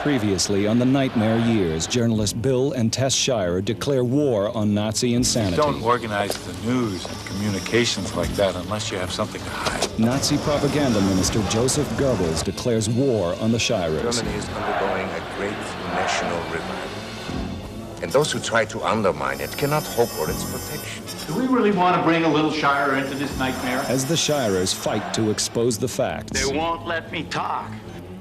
Previously on The Nightmare Years, journalists Bill and Tess Shirer declare war on Nazi insanity. You don't organize the news and communications like that unless you have something to hide. Nazi propaganda minister Joseph Goebbels declares war on the Shirers. Germany is undergoing a great national revival. And those who try to undermine it cannot hope for its protection. Do we really want to bring a little Shirer into this nightmare? As the Shirers fight to expose the facts, They won't let me talk.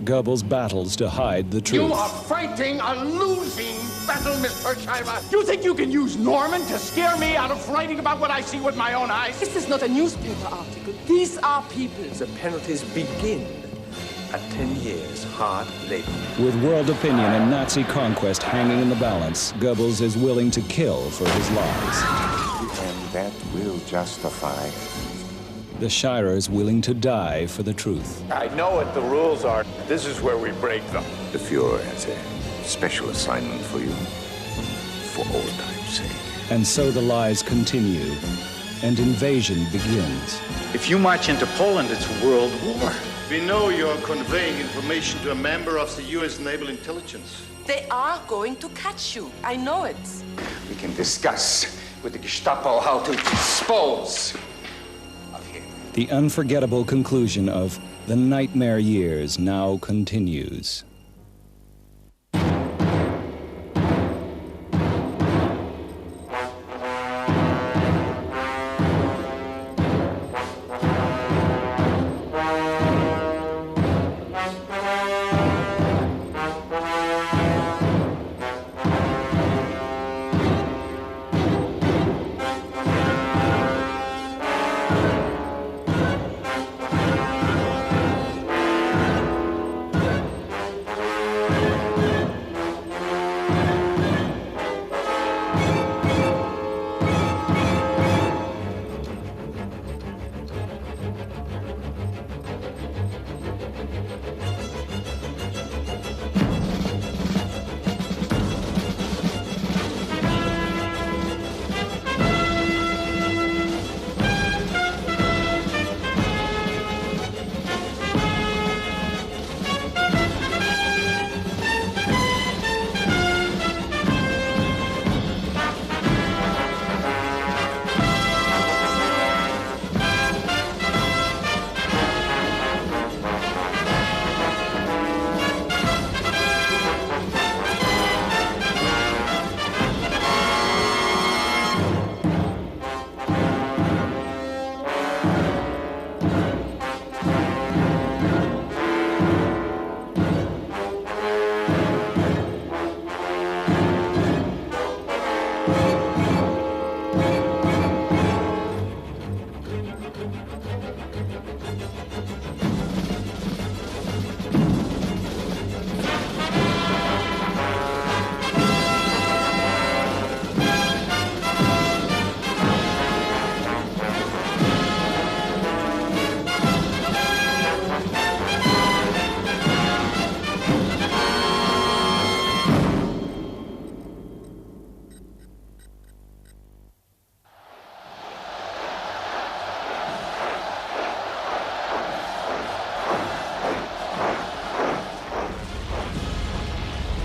Goebbels battles to hide the truth. You are fighting a losing battle, Mr. Shirer. You think you can use Norman to scare me out of writing about what I see with my own eyes? This is not a newspaper article. These are people. The penalties begin at 10 years hard labor. With world opinion and Nazi conquest hanging in the balance, Goebbels is willing to kill for his lies. And that will justify. The Shirers willing to die for the truth. I know what the rules are. This is where we break them. The Fuhrer has a special assignment for you, for old time's sake. And so the lies continue, and invasion begins. If you march into Poland, it's a world war. We know you're conveying information to a member of the U.S. Naval Intelligence. They are going to catch you. I know it. We can discuss with the Gestapo how to dispose. The unforgettable conclusion of The Nightmare Years now continues.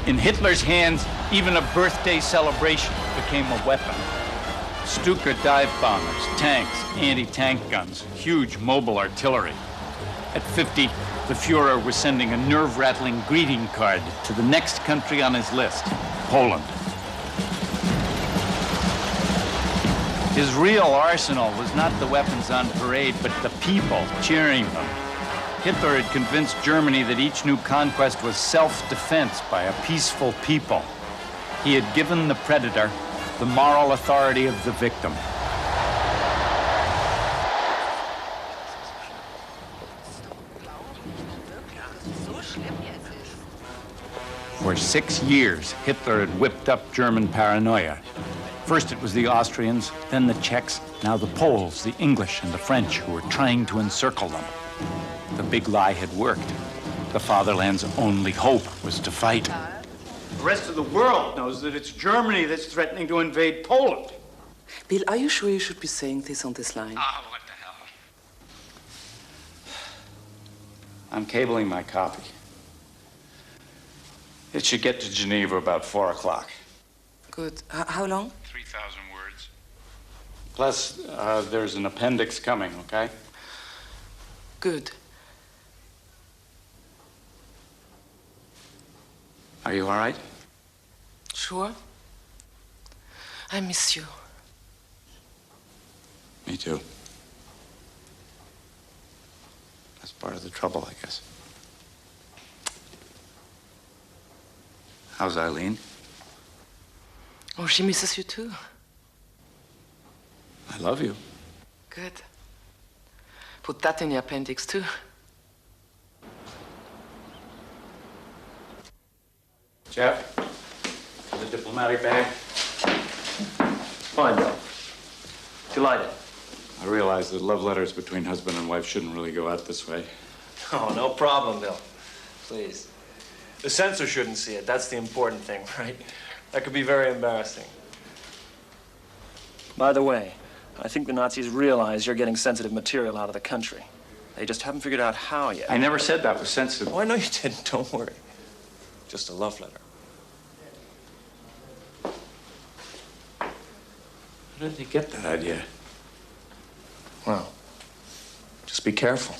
In Hitler's hands, even a birthday celebration became a weapon. Stuka dive bombers, tanks, anti-tank guns, huge mobile artillery. At 50, the Fuhrer was sending a nerve-rattling greeting card to the next country on his list, Poland. His real arsenal was not the weapons on parade, but the people cheering them. Hitler had convinced Germany that each new conquest was self-defense by a peaceful people. He had given the predator the moral authority of the victim. For 6 years, Hitler had whipped up German paranoia. First it was the Austrians, then the Czechs, now the Poles, the English, and the French who were trying to encircle them. The big lie had worked. The fatherland's only hope was to fight. The rest of the world knows that it's Germany that's threatening to invade Poland. Bill, are you sure you should be saying this on this line? Ah, what the hell. I'm cabling my copy. It should get to Geneva about 4 o'clock. Good. How long? 3,000 words. Plus, there's an appendix coming, okay? Good. Are you all right? Sure? I miss you. Me too. That's part of the trouble, I guess. How's Eileen? Oh, she misses you too. I love you. Good. Put that in your appendix too. Jeff, the diplomatic bag. Fine, Bill. Delighted. I realize that love letters between husband and wife shouldn't really go out this way. Oh, no problem, Bill. Please. The censor shouldn't see it. That's the important thing, right? That could be very embarrassing. By the way, I think the Nazis realize you're getting sensitive material out of the country. They just haven't figured out how yet. I never said that was sensitive. Oh, I know you didn't. Don't worry. Just a love letter. How did they get that idea? Well, just be careful.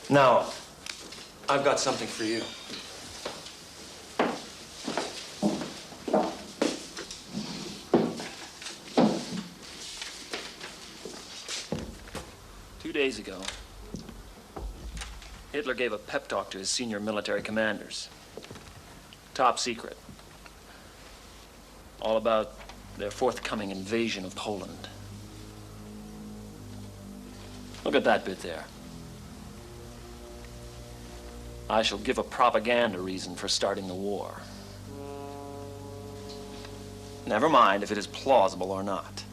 Now, I've got something for you. Two days ago, Hitler gave a pep talk to his senior military commanders. Top secret. All about their forthcoming invasion of Poland. Look at that bit there. I shall give a propaganda reason for starting the war. Never mind if it is plausible or not.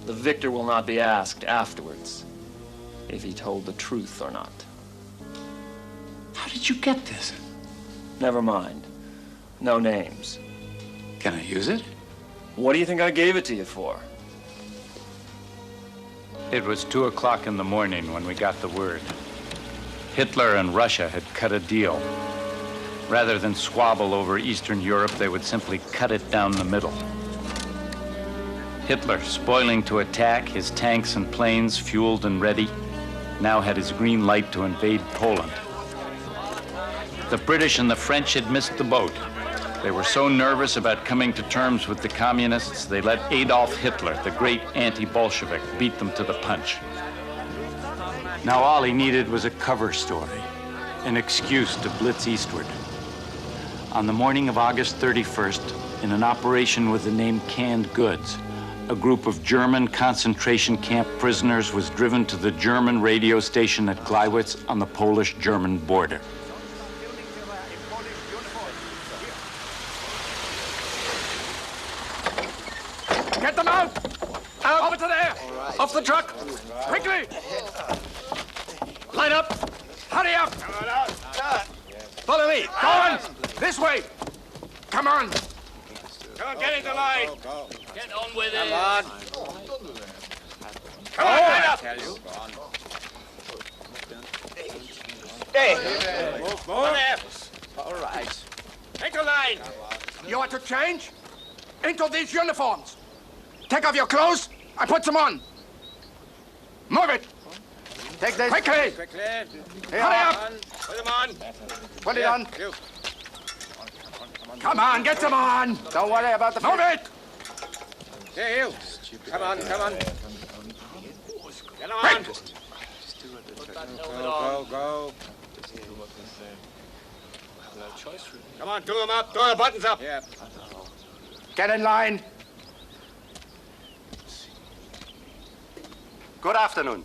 The victor will not be asked afterwards if he told the truth or not. How did you get this? Never mind. No names. Can I use it? What do you think I gave it to you for? It was 2 o'clock in the morning when we got the word. Hitler and Russia had cut a deal. Rather than squabble over Eastern Europe, they would simply cut it down the middle. Hitler, spoiling to attack, his tanks and planes fueled and ready, now had his green light to invade Poland. The British and the French had missed the boat. They were so nervous about coming to terms with the communists, they let Adolf Hitler, the great anti-Bolshevik, beat them to the punch. Now all he needed was a cover story, an excuse to blitz eastward. On the morning of August 31st, in an operation with the name Canned Goods, a group of German concentration camp prisoners was driven to the German radio station at Gleiwitz on the Polish-German border. Get them out! Out! Over to there! Right. Off the truck! Quickly! Line up! Hurry up! Follow me! Go on! This way! Come on! Come on, get into line! Go. Get on with it! Come on! Come on, line up! Hey! Move, move! All right. Into line! You want to change? Into these uniforms! Take off your clothes and put them on. Move it. Take this. Quickly. Hurry up. Put them on. Put it on. Come on, get them on. Don't worry about the... Move it. Here, you. Come on, come on. Get them on. Go. Come on, do them up. Do the buttons up. Yeah. Get in line. Good afternoon.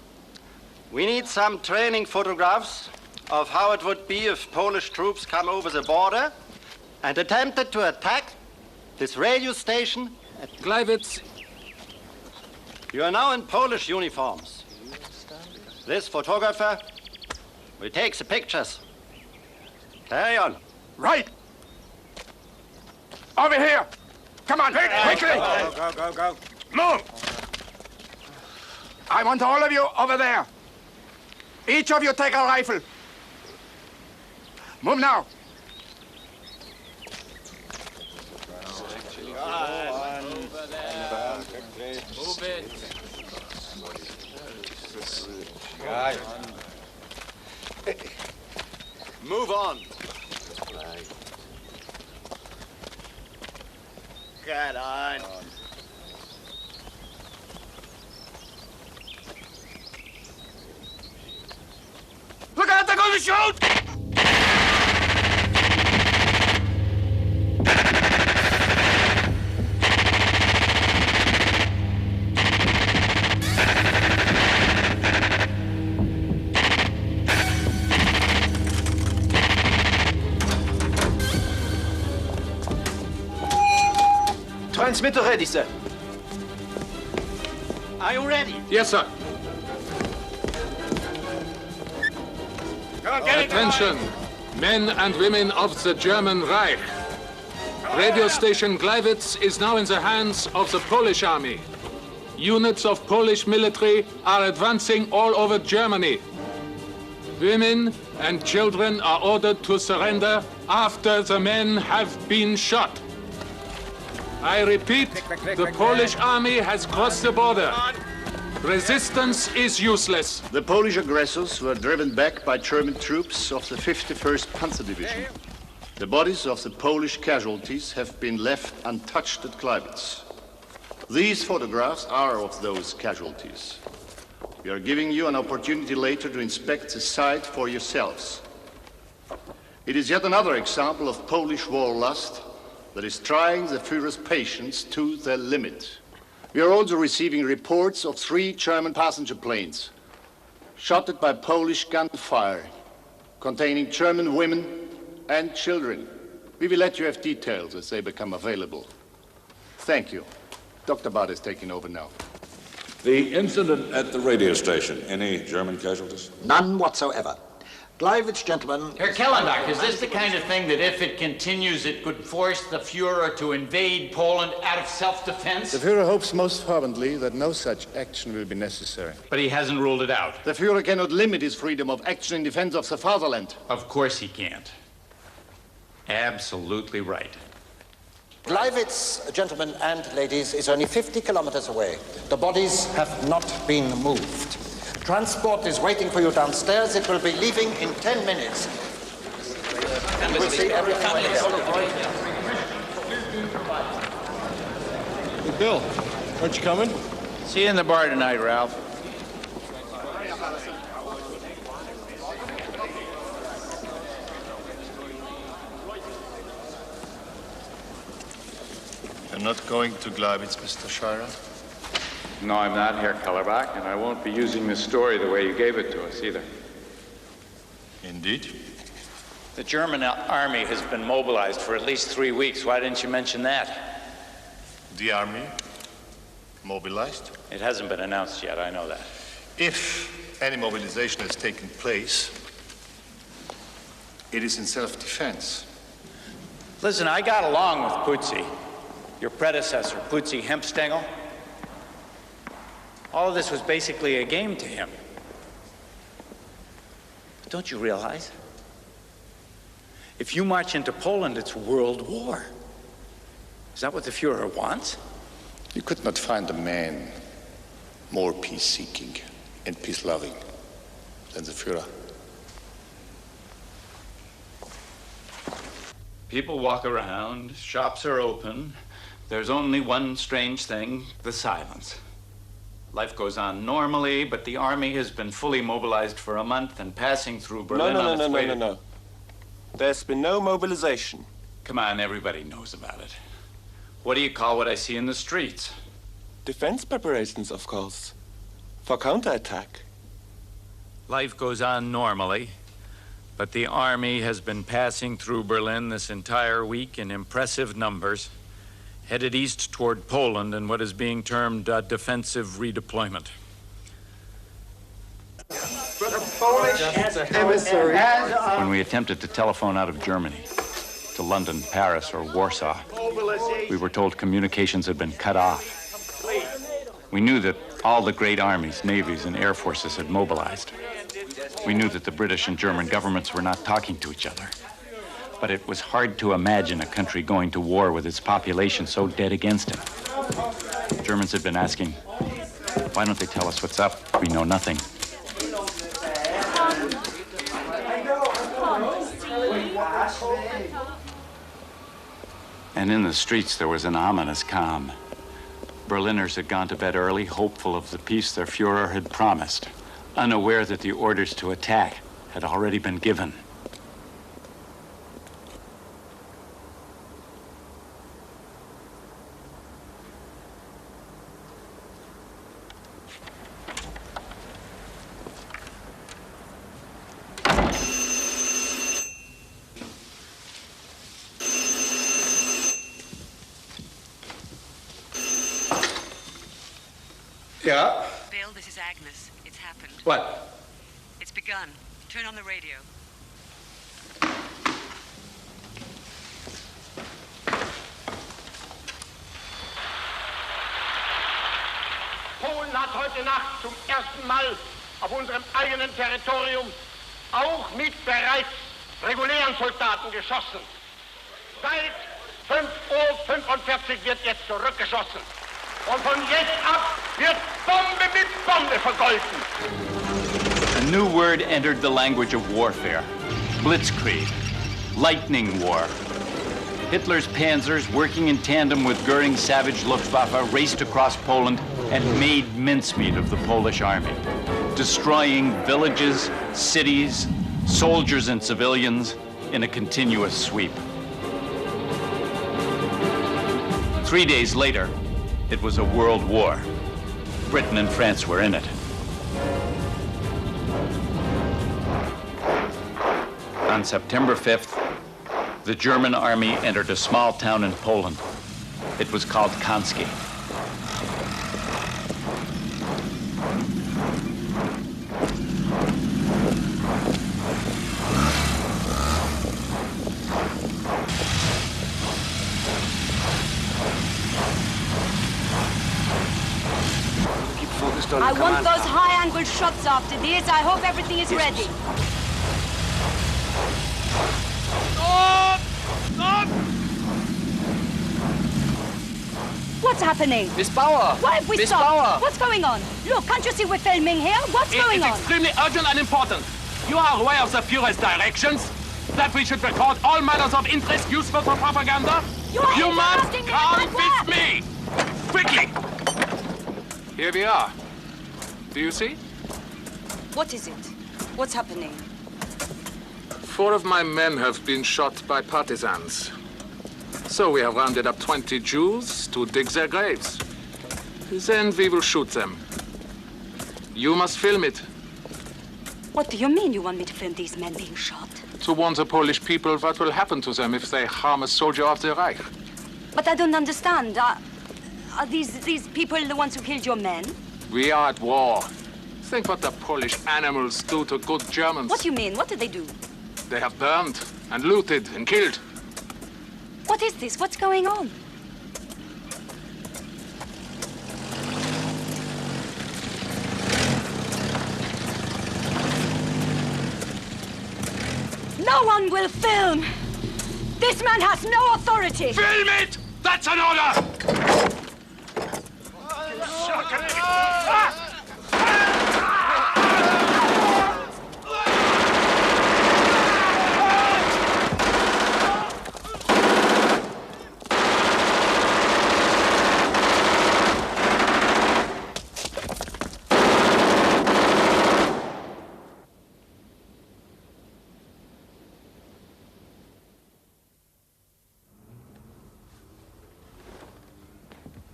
We need some training photographs of how it would be if Polish troops come over the border and attempted to attack this radio station at Gleiwitz. You are now in Polish uniforms. This photographer will take the pictures. Carry on. Right. Over here. Come on, quickly. Each of you take a rifle. Move now. Move it. Move on. Get on. Look out, they're going to shoot! Transmitter ready, sir. Are you ready? Yes, sir. Attention, men and women of the German Reich. Radio station Gleiwitz is now in the hands of the Polish army. Units of Polish military are advancing all over Germany. Women and children are ordered to surrender after the men have been shot. I repeat, the Polish army has crossed the border. Resistance is useless. The Polish aggressors were driven back by German troops of the 51st Panzer Division. The bodies of the Polish casualties have been left untouched at Gleiwitz. These photographs are of those casualties. We are giving you an opportunity later to inspect the site for yourselves. It is yet another example of Polish war lust that is trying the Führer's patience to the limit. We are also receiving reports of 3 German passenger planes shot by Polish gunfire containing German women and children. We will let you have details as they become available. Thank you. Dr. Bart is taking over now. The incident at the radio station, any German casualties? None whatsoever. Gleiwitz, gentlemen. Herr Kellenbach, is this the kind of thing that if it continues, it could force the Führer to invade Poland out of self-defense? The Führer hopes most fervently that no such action will be necessary. But he hasn't ruled it out. The Führer cannot limit his freedom of action in defense of the fatherland. Of course he can't. Absolutely right. Gleiwitz, gentlemen and ladies, is only 50 kilometers away. The bodies have not been moved. Transport is waiting for you downstairs. It will be leaving in 10 minutes. We'll see everything when it's Hey, Bill, aren't you coming? See you in the bar tonight, Ralph. You're not going to Gleiwitz, Mr. Shirer? No, I'm not, Herr Kellerbach, and I won't be using this story the way you gave it to us either. Indeed? The German army has been mobilized for at least 3 weeks. Why didn't you mention that? The army? Mobilized? It hasn't been announced yet, I know that. If any mobilization has taken place, it is in self-defense. Listen, I got along with Putzi, your predecessor, Putzi Hempstengel. All of this was basically a game to him. But don't you realize? If you march into Poland, it's world war. Is that what the Führer wants? You could not find a man more peace-seeking and peace-loving than the Führer. People walk around, shops are open. There's only one strange thing, the silence. Life goes on normally, but the army has been fully mobilized for a month and passing through Berlin on its way to... No. There's been no mobilization. Come on, everybody knows about it. What do you call what I see in the streets? Defense preparations, of course. For counterattack. Life goes on normally, but the army has been passing through Berlin this entire week in impressive numbers, headed east toward Poland in what is being termed defensive redeployment. When we attempted to telephone out of Germany to London, Paris, or Warsaw, we were told communications had been cut off. We knew that All the great armies, navies, and air forces had mobilized. We knew that the British and German governments were not talking to each other. But it was hard to imagine a country going to war with its population so dead against it. The Germans had been asking, why don't they tell us what's up? We know nothing. And in the streets, there was an ominous calm. Berliners had gone to bed early, hopeful of the peace their Führer had promised, unaware that the orders to attack had already been given. Yeah? Bill, this is Agnes. It's happened. What? It's begun. Turn on the radio. Polen hat heute Nacht zum ersten Mal auf unserem eigenen Territorium auch mit bereits regulären Soldaten geschossen. Seit 5:45 Uhr wird jetzt zurückgeschossen. Und von jetzt ab wird Bombe mit Bombe vergolten. A new word entered the language of warfare. Blitzkrieg. Lightning war. Hitler's panzers, working in tandem with Goering's savage Luftwaffe, raced across Poland and made mincemeat of the Polish army, destroying villages, cities, soldiers and civilians in a continuous sweep. 3 days later, it was a world war. Britain and France were in it. On September 5th, the German army entered a small town in Poland. It was called Kanski. I want those high-angle shots after this. I hope everything is ready. Stop! Stop! What's happening? Miss Bauer! Why have we Miss stopped? Bauer! What's going on? Look, can't you see we're filming here? What's going on? It's extremely urgent and important. You are aware of the Führer's directions? That we should record all matters of interest useful for propaganda? You must come with me! Quickly! Here we are. Do you see? What is it? What's happening? 4 of my men have been shot by partisans. So we have rounded up 20 Jews to dig their graves. Then we will shoot them. You must film it. What do you mean you want me to film these men being shot? To warn the Polish people what will happen to them if they harm a soldier of the Reich. But I don't understand. Are these people the ones who killed your men? We are at war. Think what the Polish animals do to good Germans. What do you mean? What did they do? They have burned and looted and killed. What is this? What's going on? No one will film! This man has no authority! Film it! That's an order!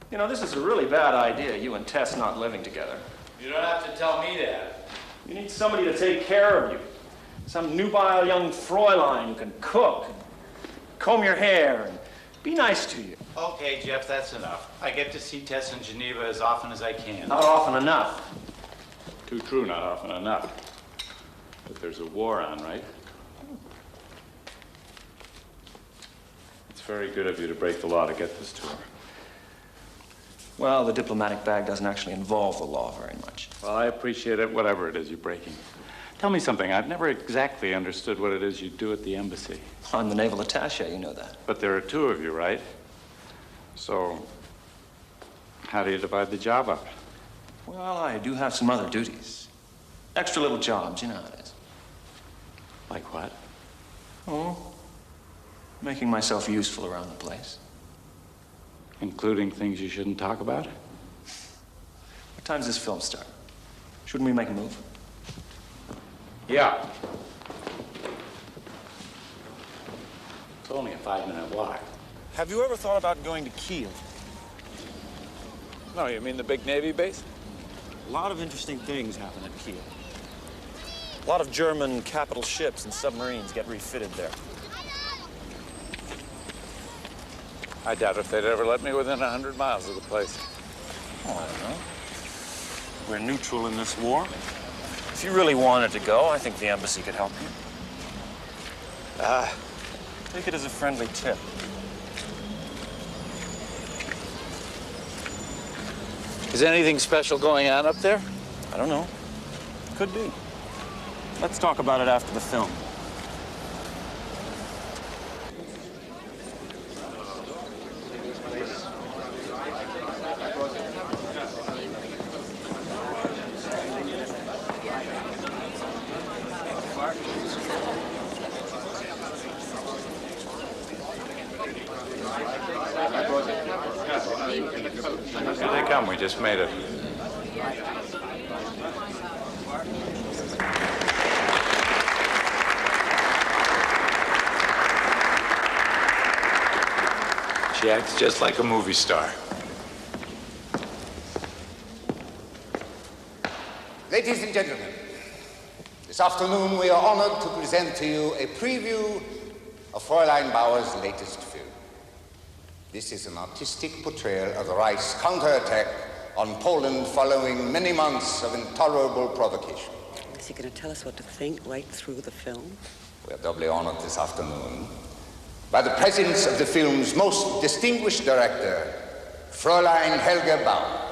You know, this is a really bad idea, you and Tess not living together. You don't have to tell me that. You need somebody to take care of you. Some nubile young Fräulein who can cook, and comb your hair, and be nice to you. Okay, Jeff, that's enough. I get to see Tess in Geneva as often as I can. Not often enough. Too true, not often enough. But there's a war on, right? It's very good of you to break the law to get this to her. Well, the diplomatic bag doesn't actually involve the law very much. Well, I appreciate it, whatever it is you're breaking. Tell me something. I've never exactly understood what it is you do at the embassy. I'm the naval attaché, you know that. But there are two of you, right? So, how do you divide the job up? Well, I do have some other duties. Extra little jobs, you know how it is. Like what? Oh, making myself useful around the place. Including things you shouldn't talk about? What time's this film start? Shouldn't we make a move? Yeah. It's only a 5-minute walk. Have you ever thought about going to Kiel? No, you mean the big Navy base? A lot of interesting things happen at Kiel. A lot of German capital ships and submarines get refitted there. I doubt if they'd ever let me within 100 miles of the place. Oh, I don't know. We're neutral in this war. If you really wanted to go, I think the embassy could help you. Take it as a friendly tip. Is anything special going on up there? I don't know. Could be. Let's talk about it after the film. Here they come. We just made it. She acts just like a movie star. Ladies and gentlemen, this afternoon we are honored to present to you a preview of Fräulein Bauer's latest film. This is an artistic portrayal of the Reich's counterattack on Poland following many months of intolerable provocation. Is he going to tell us what to think right through the film? We are doubly honored this afternoon by the presence of the film's most distinguished director, Fräulein Helga Bauer.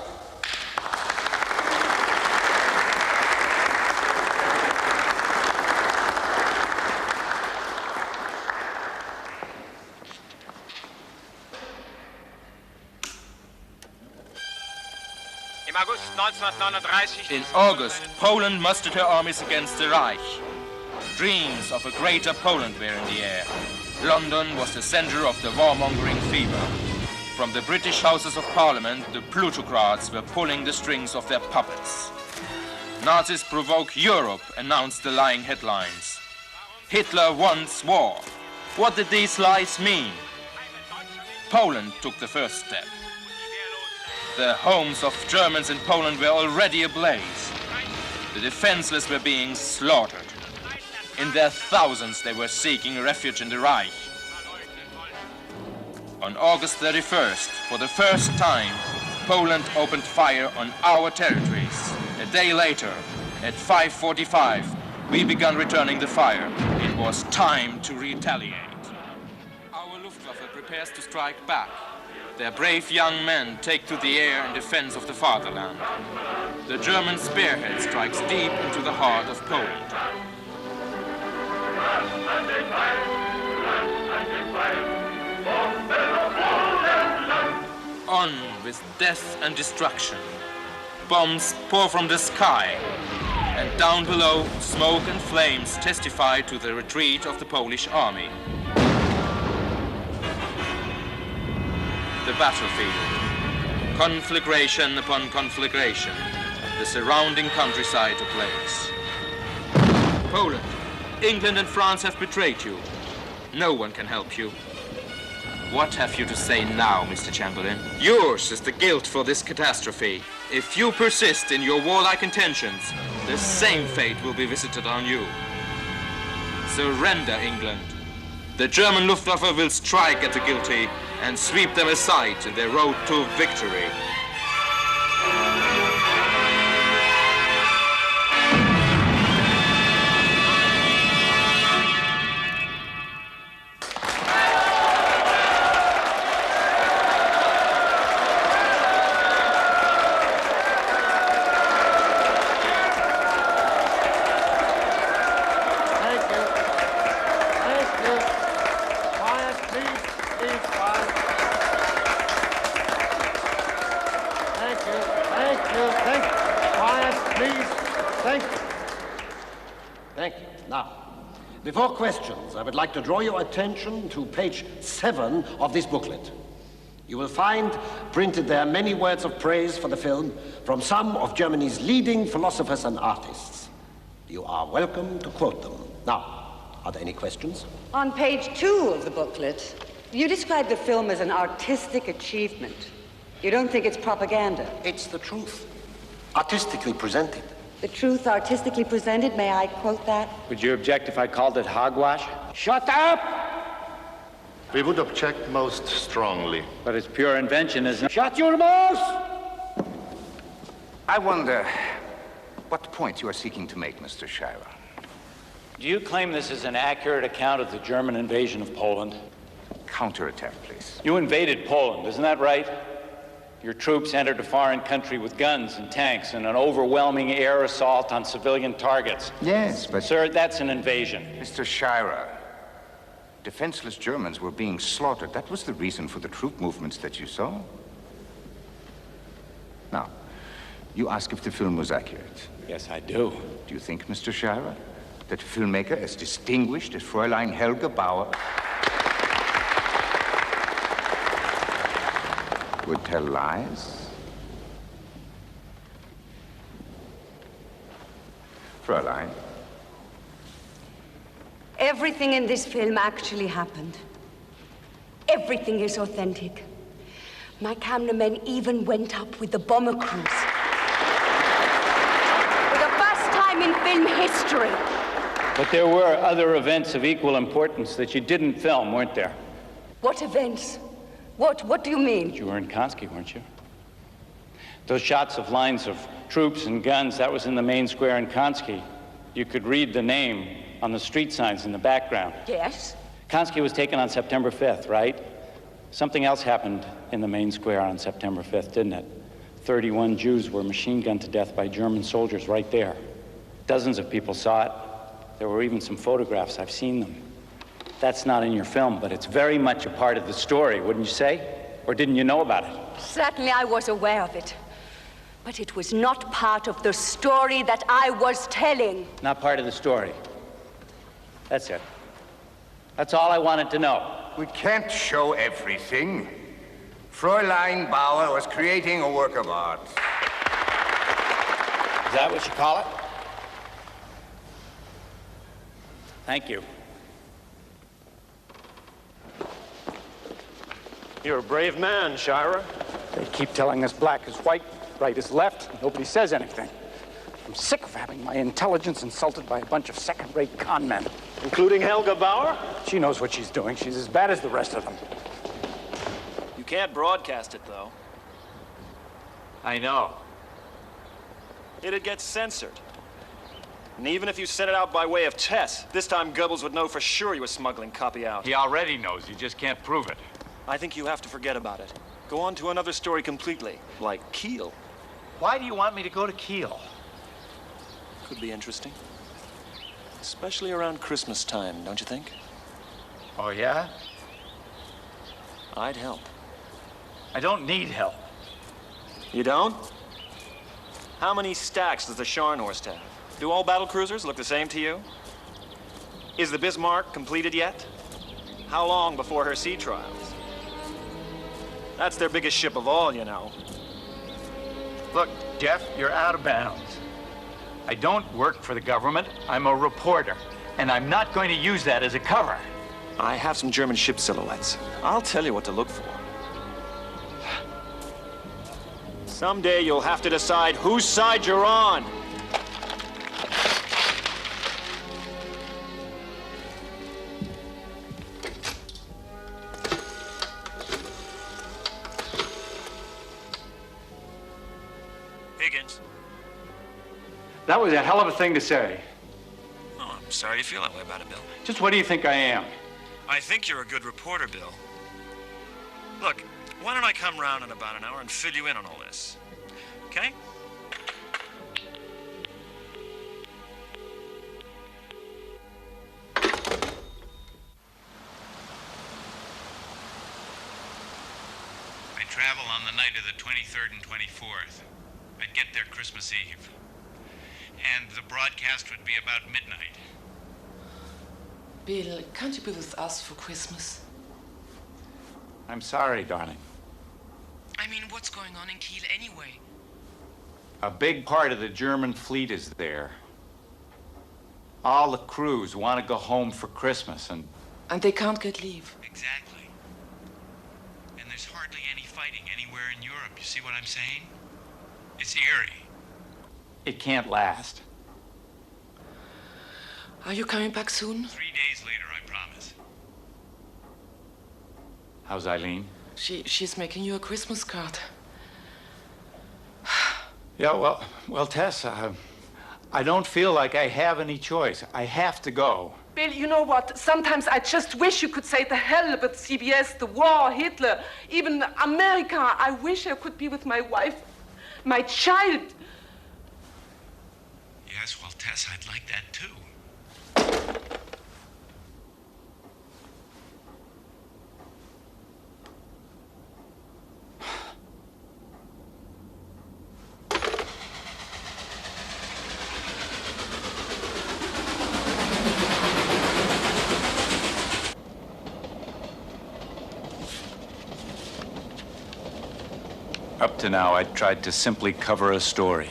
In August, Poland mustered her armies against the Reich. Dreams of a greater Poland were in the air. London was the center of the warmongering fever. From the British Houses of Parliament, the plutocrats were pulling the strings of their puppets. Nazis provoke Europe, announced the lying headlines. Hitler wants war. What did these lies mean? Poland took the first step. The homes of Germans in Poland were already ablaze. The defenseless were being slaughtered. In their thousands, they were seeking refuge in the Reich. On August 31st, for the first time, Poland opened fire on our territories. A day later, at 5:45, we began returning the fire. It was time to retaliate. Our Luftwaffe prepares to strike back. Their brave young men take to the air in defense of the fatherland. The German spearhead strikes deep into the heart of Poland. On with death and destruction. Bombs pour from the sky. And down below, smoke and flames testify to the retreat of the Polish army. The battlefield. Conflagration upon conflagration. The surrounding countryside ablaze. Poland, England and France have betrayed you. No one can help you. What have you to say now, Mr. Chamberlain? Yours is the guilt for this catastrophe. If you persist in your warlike intentions, the same fate will be visited on you. Surrender, England. The German Luftwaffe will strike at the guilty and sweep them aside in their road to victory. Thank you. Now, before questions, I would like to draw your attention to page 7 of this booklet. You will find printed there many words of praise for the film from some of Germany's leading philosophers and artists. You are welcome to quote them. Now, are there any questions? On page 2 of the booklet, you describe the film as an artistic achievement. You don't think it's propaganda? It's the truth, artistically presented. The truth artistically presented, may I quote that? Would you object if I called it hogwash? Shut up! We would object most strongly. But it's pure invention, isn't it? Shut your mouth! I wonder what point you are seeking to make, Mr. Shirer. Do you claim this is an accurate account of the German invasion of Poland? Counterattack, please. You invaded Poland, isn't that right? Your troops entered a foreign country with guns and tanks and an overwhelming air assault on civilian targets. Yes, but... Sir, that's an invasion. Mr. Shirer, defenseless Germans were being slaughtered. That was the reason for the troop movements that you saw. Now, you ask if the film was accurate. Yes, I do. Do you think, Mr. Shirer, that a filmmaker as distinguished as Fräulein Helga Bauer would tell lies? Fräulein? Everything in this film actually happened. Everything is authentic. My cameramen even went up with the bomber crews. For the first time in film history. But there were other events of equal importance that you didn't film, weren't there? What events? What do you mean? You were in Konski, weren't you? Those shots of lines of troops and guns, that was in the main square in Konski. You could read the name on the street signs in the background. Yes? Konski was taken on September 5th, right? Something else happened in the main square on September 5th, didn't it? 31 Jews were machine gunned to death by German soldiers right there. Dozens of people saw it. There were even some photographs. I've seen them. That's not in your film, but it's very much a part of the story, wouldn't you say? Or didn't you know about it? Certainly I was aware of it. But it was not part of the story that I was telling. Not part of the story. That's it. That's all I wanted to know. We can't show everything. Fräulein Bauer was creating a work of art. Is that what you call it? Thank you. You're a brave man, Shirer. They keep telling us black is white, right is left, and nobody says anything. I'm sick of having my intelligence insulted by a bunch of second-rate con men. Including Helga Bauer? She knows what she's doing. She's as bad as the rest of them. You can't broadcast it, though. I know. It'd get censored. And even if you sent it out by way of test, this time Goebbels would know for sure you were smuggling copy out. He already knows. You just can't prove it. I think you have to forget about it. Go on to another story completely, like Kiel. Why do you want me to go to Kiel? Could be interesting. Especially around Christmas time, don't you think? Oh, yeah? I'd help. I don't need help. You don't? How many stacks does the Scharnhorst have? Do all battle cruisers look the same to you? Is the Bismarck completed yet? How long before her sea trials? That's their biggest ship of all, you know. Look, Jeff, you're out of bounds. I don't work for the government. I'm a reporter. And I'm not going to use that as a cover. I have some German ship silhouettes. I'll tell you what to look for. Someday you'll have to decide whose side you're on. That was a hell of a thing to say. Oh, I'm sorry you feel that way about it, Bill. Just what do you think I am? I think you're a good reporter, Bill. Look, why don't I come round in about an hour and fill you in on all this? Okay? I travel on the night of the 23rd and 24th. I'd get there Christmas Eve. And the broadcast would be about midnight. Bill, can't you be with us for Christmas? I'm sorry, darling. I mean, what's going on in Kiel anyway? A big part of the German fleet is there. All the crews want to go home for Christmas, and they can't get leave. Exactly. And there's hardly any fighting anywhere in Europe. You see what I'm saying? It's eerie. it can't last. Are you coming back soon? 3 days later, I promise. How's Eileen? She's making you a Christmas card. Yeah, well, Tess, I don't feel like I have any choice. I have to go. Bill, you know what? Sometimes I just wish you could say the hell with CBS, the war, Hitler, even America. I wish I could be with my wife, my child. Yes, well, Tess, I'd like that too. Up to now, I'd tried to simply cover a story.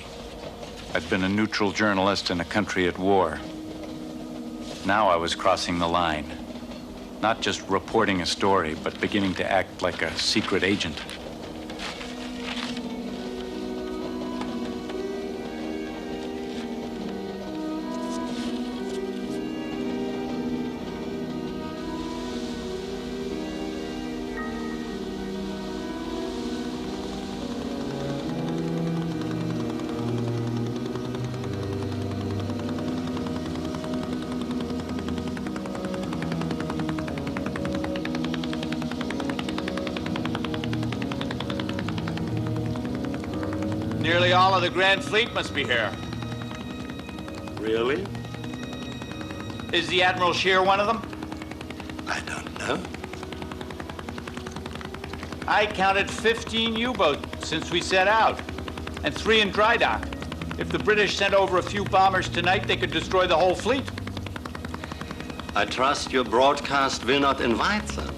I'd been a neutral journalist in a country at war. Now I was crossing the line. Not just reporting a story, but beginning to act like a secret agent. Nearly all of the Grand Fleet must be here. Really? Is the Admiral Shirer one of them? I don't know. I counted 15 U-boats since we set out, and 3 in dry dock. If the British sent over a few bombers tonight, they could destroy the whole fleet. I trust your broadcast will not invite them.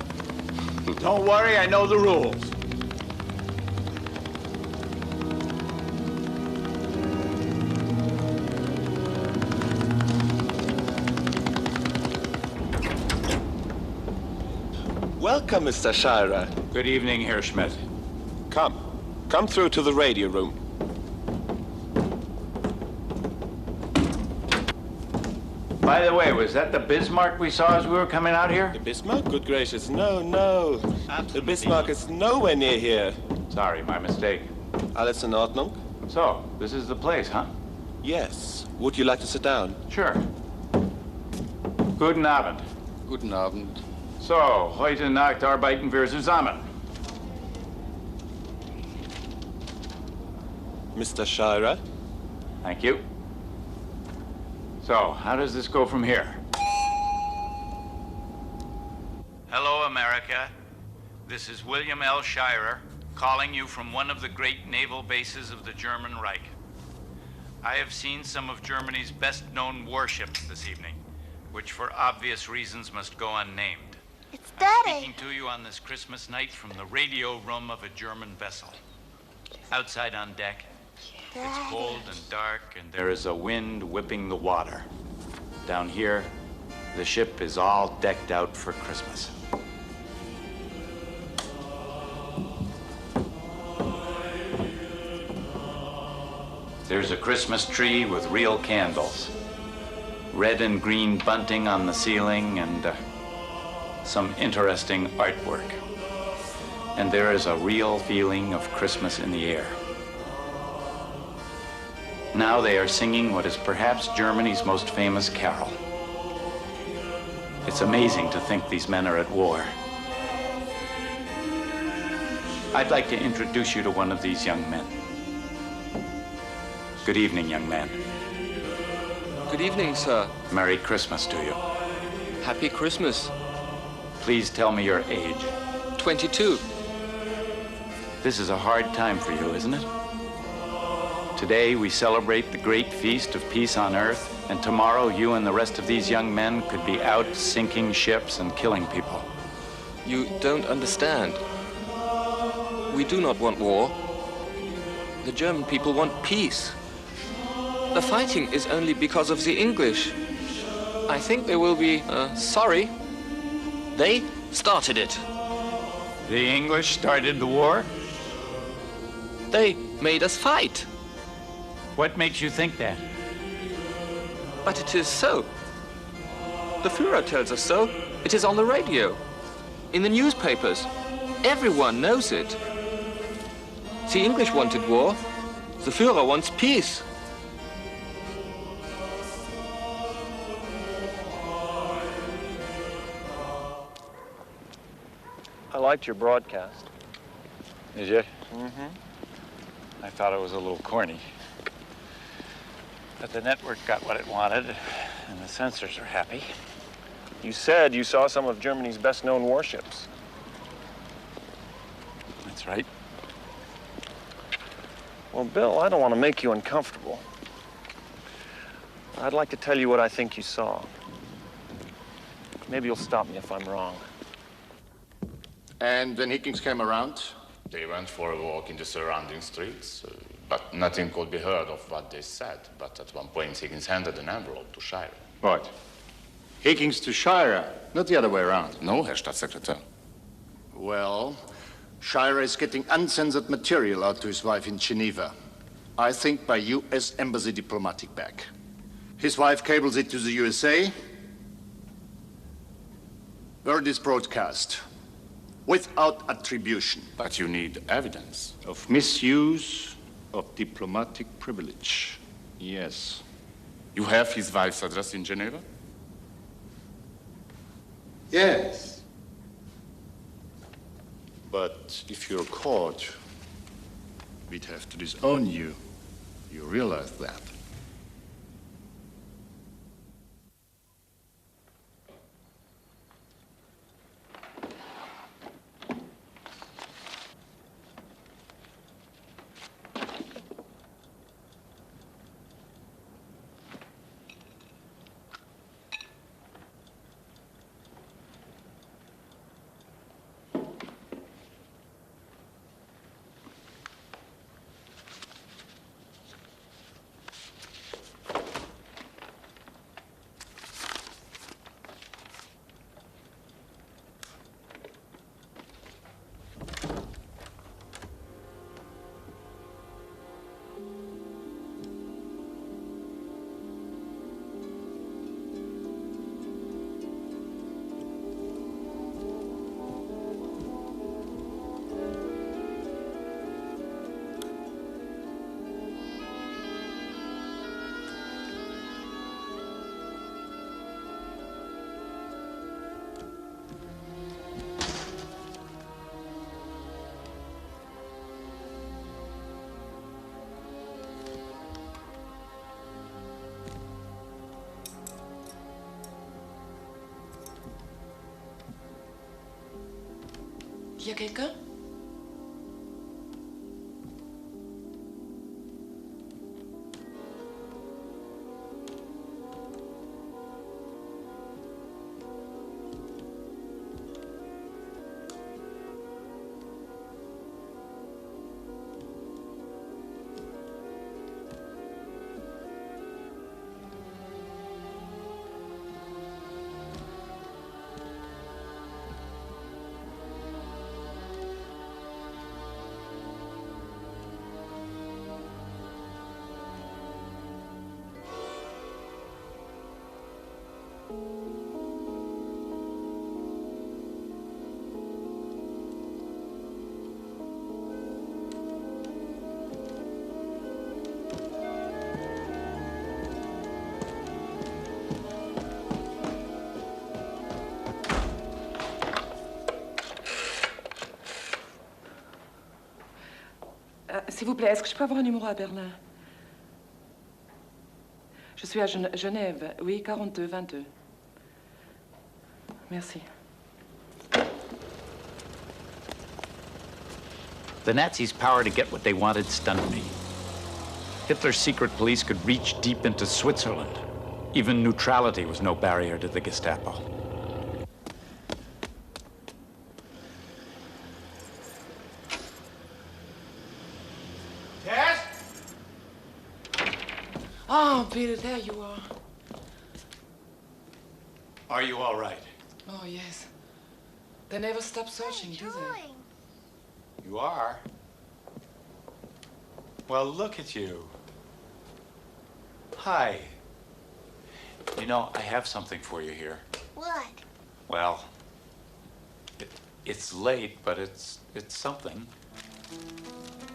Don't worry, I know the rules. Welcome, Mr. Shirer. Good evening, Herr Schmidt. Come through to the radio room. By the way, was that the Bismarck we saw as we were coming out here? The Bismarck? Good gracious, no. The Bismarck is nowhere near here. Sorry, my mistake. Alles in Ordnung? So, this is the place, huh? Yes. Would you like to sit down? Sure. Guten Abend. Guten Abend. So, heute Nacht arbeiten wir zusammen. Mr. Shirer? Thank you. So, how does this go from here? Hello, America. This is William L. Shirer, calling you from one of the great naval bases of the German Reich. I have seen some of Germany's best-known warships this evening, which for obvious reasons must go unnamed. It's Daddy. I'm speaking to you on this Christmas night from the radio room of a German vessel. Outside on deck, it's cold and dark, and There is a wind whipping the water. Down here, the ship is all decked out for Christmas. There's a Christmas tree with real candles. Red and green bunting on the ceiling, and some interesting artwork. And there is a real feeling of Christmas in the air. Now they are singing what is perhaps Germany's most famous carol. It's amazing to think these men are at war. I'd like to introduce you to one of these young men. Good evening, young man. Good evening, sir. Merry Christmas to you. Happy Christmas. Please tell me your age. 22. This is a hard time for you, isn't it? Today we celebrate the great feast of peace on earth, And tomorrow, you and the rest of these young men could be out sinking ships and killing people. You don't understand. We do not want war. The German people want peace. The fighting is only because of the English. I think they will be sorry. They started it. The English started the war? They made us fight. What makes you think that? But it is so. The Führer tells us so. It is on the radio, in the newspapers. Everyone knows it. The English wanted war. The Führer wants peace. I liked your broadcast. Did you? Mm-hmm. I thought it was a little corny. But the network got what it wanted, and the censors are happy. You said you saw some of Germany's best-known warships. That's right. Well, Bill, I don't want to make you uncomfortable. I'd like to tell you what I think you saw. Maybe you'll stop me if I'm wrong. And when Higgins came around? They went for a walk in the surrounding streets, but nothing could be heard of what they said. But at one point, Higgins handed an envelope to Shirer. What? Higgins to Shirer, not the other way around. No, Herr Staatssekretär. Well, Shirer is getting uncensored material out to his wife in Geneva. I think by U.S. Embassy diplomatic bag. His wife cables it to the USA. Where it is broadcast. Without attribution. But you need evidence. Of misuse of diplomatic privilege. Yes. You have his wife's address in Geneva? Yes. But if you're caught, we'd have to disown you. You realize that. Y a quelqu'un? S'il vous plaît, est-ce que je peux avoir un numéro à Berlin? Je suis à Genève, oui, 42-22. Merci. The Nazis' power to get what they wanted stunned me. Hitler's secret police could reach deep into Switzerland. Even neutrality was no barrier to the Gestapo. Tess? Oh, Peter, there you are. Are you all right? Oh, yes. They never stop searching, do they? You are? Well, look at you. Hi. You know, I have something for you here. What? Well, it's late, but it's something.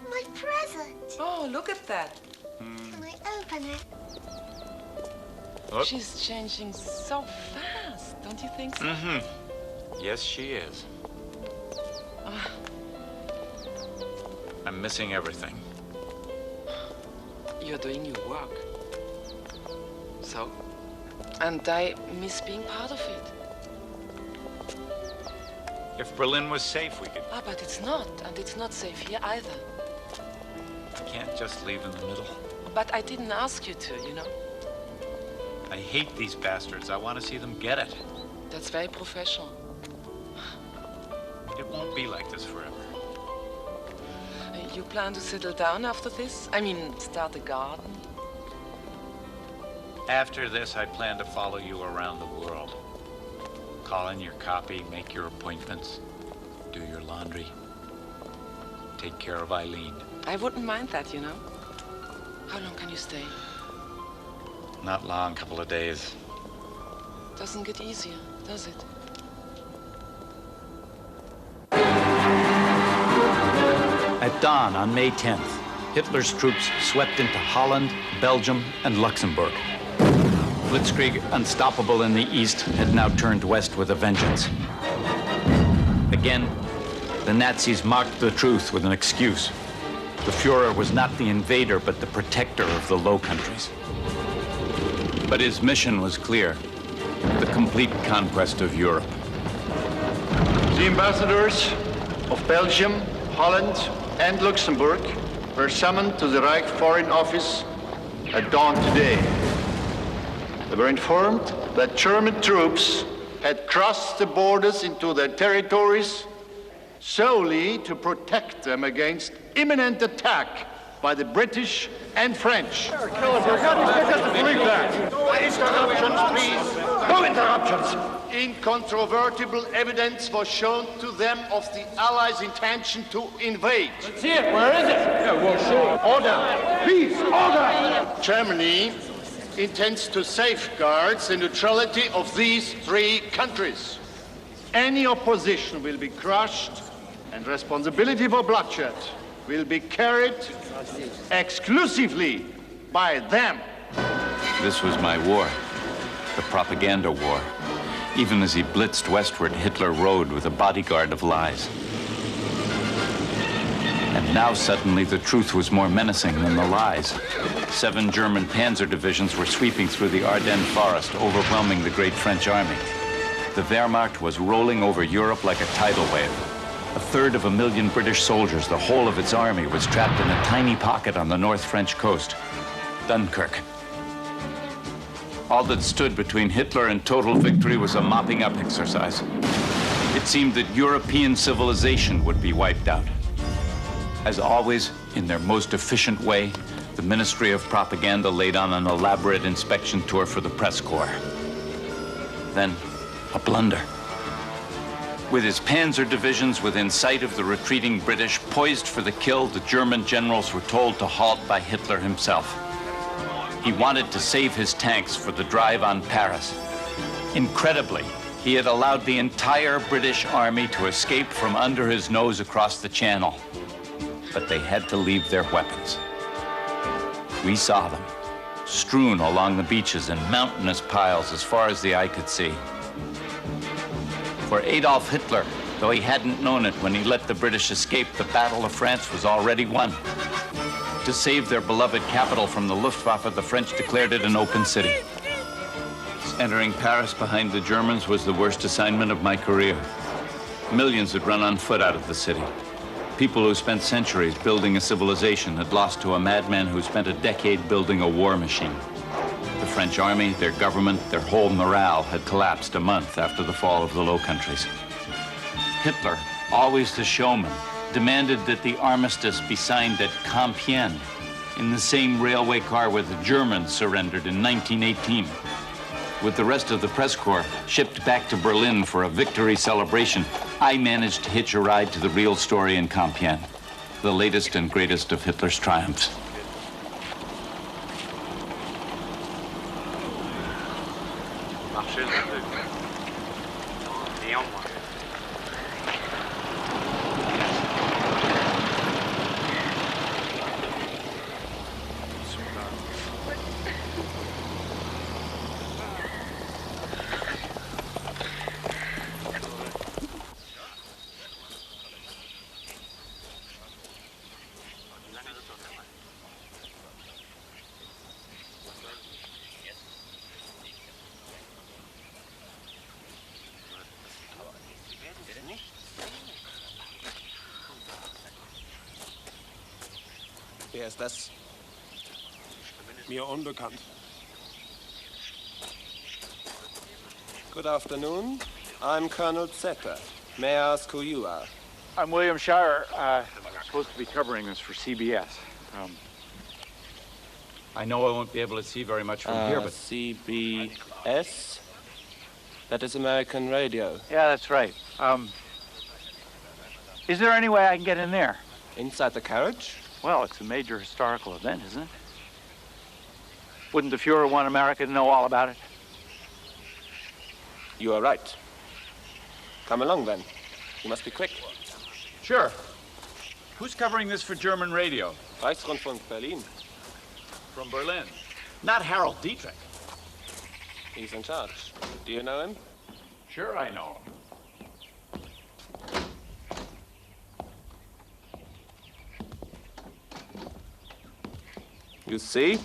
My present. Oh, look at that. Can I open it? Look. She's changing so fast, don't you think so? Mm-hmm. Yes, she is. Ah. I'm missing everything. You're doing your work. So? And I miss being part of it. If Berlin was safe, we could... Ah, but it's not. And it's not safe here either. I can't just leave in the middle. But I didn't ask you to, you know. I hate these bastards. I want to see them get it. That's very professional. It won't be like this forever. You plan to settle down after this? I mean, start a garden? After this, I plan to follow you around the world. Call in your copy, make your appointments, do your laundry, take care of Eileen. I wouldn't mind that, you know. How long can you stay? Not long, couple of days. Doesn't get easier, does it? At dawn on May 10th, Hitler's troops swept into Holland, Belgium, and Luxembourg. Blitzkrieg, unstoppable in the east, had now turned west with a vengeance. Again, the Nazis mocked the truth with an excuse. The Fuhrer was not the invader, but the protector of the Low Countries. But his mission was clear: the complete conquest of Europe. The ambassadors of Belgium, Holland, and Luxembourg were summoned to the Reich Foreign Office at dawn today. They were informed that German troops had crossed the borders into their territories solely to protect them against imminent attack by the British and French. Keller, doesn't believe that. No interruptions, please. No interruptions. Incontrovertible evidence was shown to them of the Allies' intention to invade. Let's see it. Where is it? Yeah, well, sure. Order. Please, order. Germany intends to safeguard the neutrality of these three countries. Any opposition will be crushed, and responsibility for bloodshed will be carried exclusively by them. This was my war, the propaganda war. Even as he blitzed westward, Hitler rode with a bodyguard of lies. And now suddenly the truth was more menacing than the lies. 7 German panzer divisions were sweeping through the Ardennes forest, overwhelming the great French army. The Wehrmacht was rolling over Europe like a tidal wave. 1/3 of a million British soldiers, the whole of its army, was trapped in a tiny pocket on the North French coast, Dunkirk. All that stood between Hitler and total victory was a mopping-up exercise. It seemed that European civilization would be wiped out. As always, in their most efficient way, the Ministry of Propaganda laid on an elaborate inspection tour for the press corps. Then, a blunder. With his panzer divisions within sight of the retreating British, poised for the kill, the German generals were told to halt by Hitler himself. He wanted to save his tanks for the drive on Paris. Incredibly, he had allowed the entire British army to escape from under his nose across the Channel. But they had to leave their weapons. We saw them, strewn along the beaches in mountainous piles as far as the eye could see. For Adolf Hitler, though he hadn't known it when he let the British escape, the Battle of France was already won. To save their beloved capital from the Luftwaffe, the French declared it an open city. Entering Paris behind the Germans was the worst assignment of my career. Millions had run on foot out of the city. People who spent centuries building a civilization had lost to a madman who spent a decade building a war machine. The French army, their government, their whole morale had collapsed a month after the fall of the Low Countries. Hitler, always the showman, demanded that the armistice be signed at Compiègne, in the same railway car where the Germans surrendered in 1918. With the rest of the press corps shipped back to Berlin for a victory celebration, I managed to hitch a ride to the real story in Compiègne, the latest and greatest of Hitler's triumphs. Wer ist das? Mir unbekannt. Good afternoon. I'm Colonel Zetter. May I ask who you are? I'm William Shirer. I'm supposed to be covering this for CBS. I know I won't be able to see very much from here, but... CBS? That is American radio. Yeah, that's right. Is there any way I can get in there? Inside the carriage? Well, it's a major historical event, isn't it? Wouldn't the Fuhrer want America to know all about it? You are right. Come along, then. You must be quick. Sure. Who's covering this for German radio? Reichsrundfunk Berlin. From Berlin. Not Harold Dietrich. He's in charge. Do you know him? Sure, I know him. You see?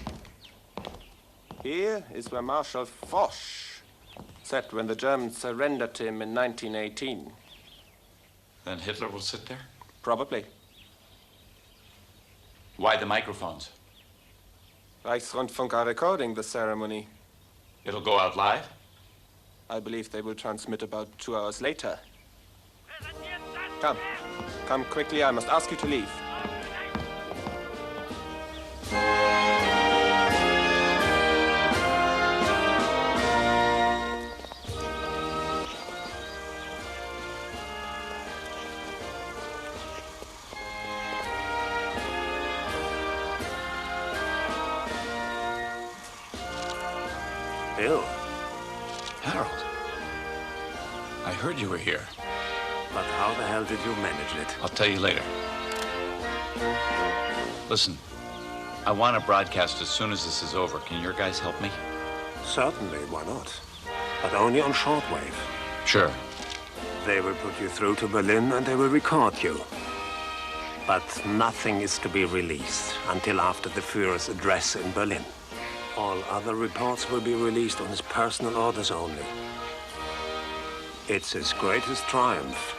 Here is where Marshal Foch sat when the Germans surrendered him in 1918. Then Hitler will sit there? Probably. Why the microphones? Reichsrundfunk are recording the ceremony. It'll go out live? I believe they will transmit about 2 hours later. Come. Come quickly, I must ask you to leave. Bill. Harold. I heard you were here. But how the hell did you manage it? I'll tell you later. Listen, I want to broadcast as soon as this is over. Can your guys help me? Certainly, why not? But only on shortwave. Sure. They will put you through to Berlin and they will record you. But nothing is to be released until after the Führer's address in Berlin. All other reports will be released on his personal orders only. It's his greatest triumph.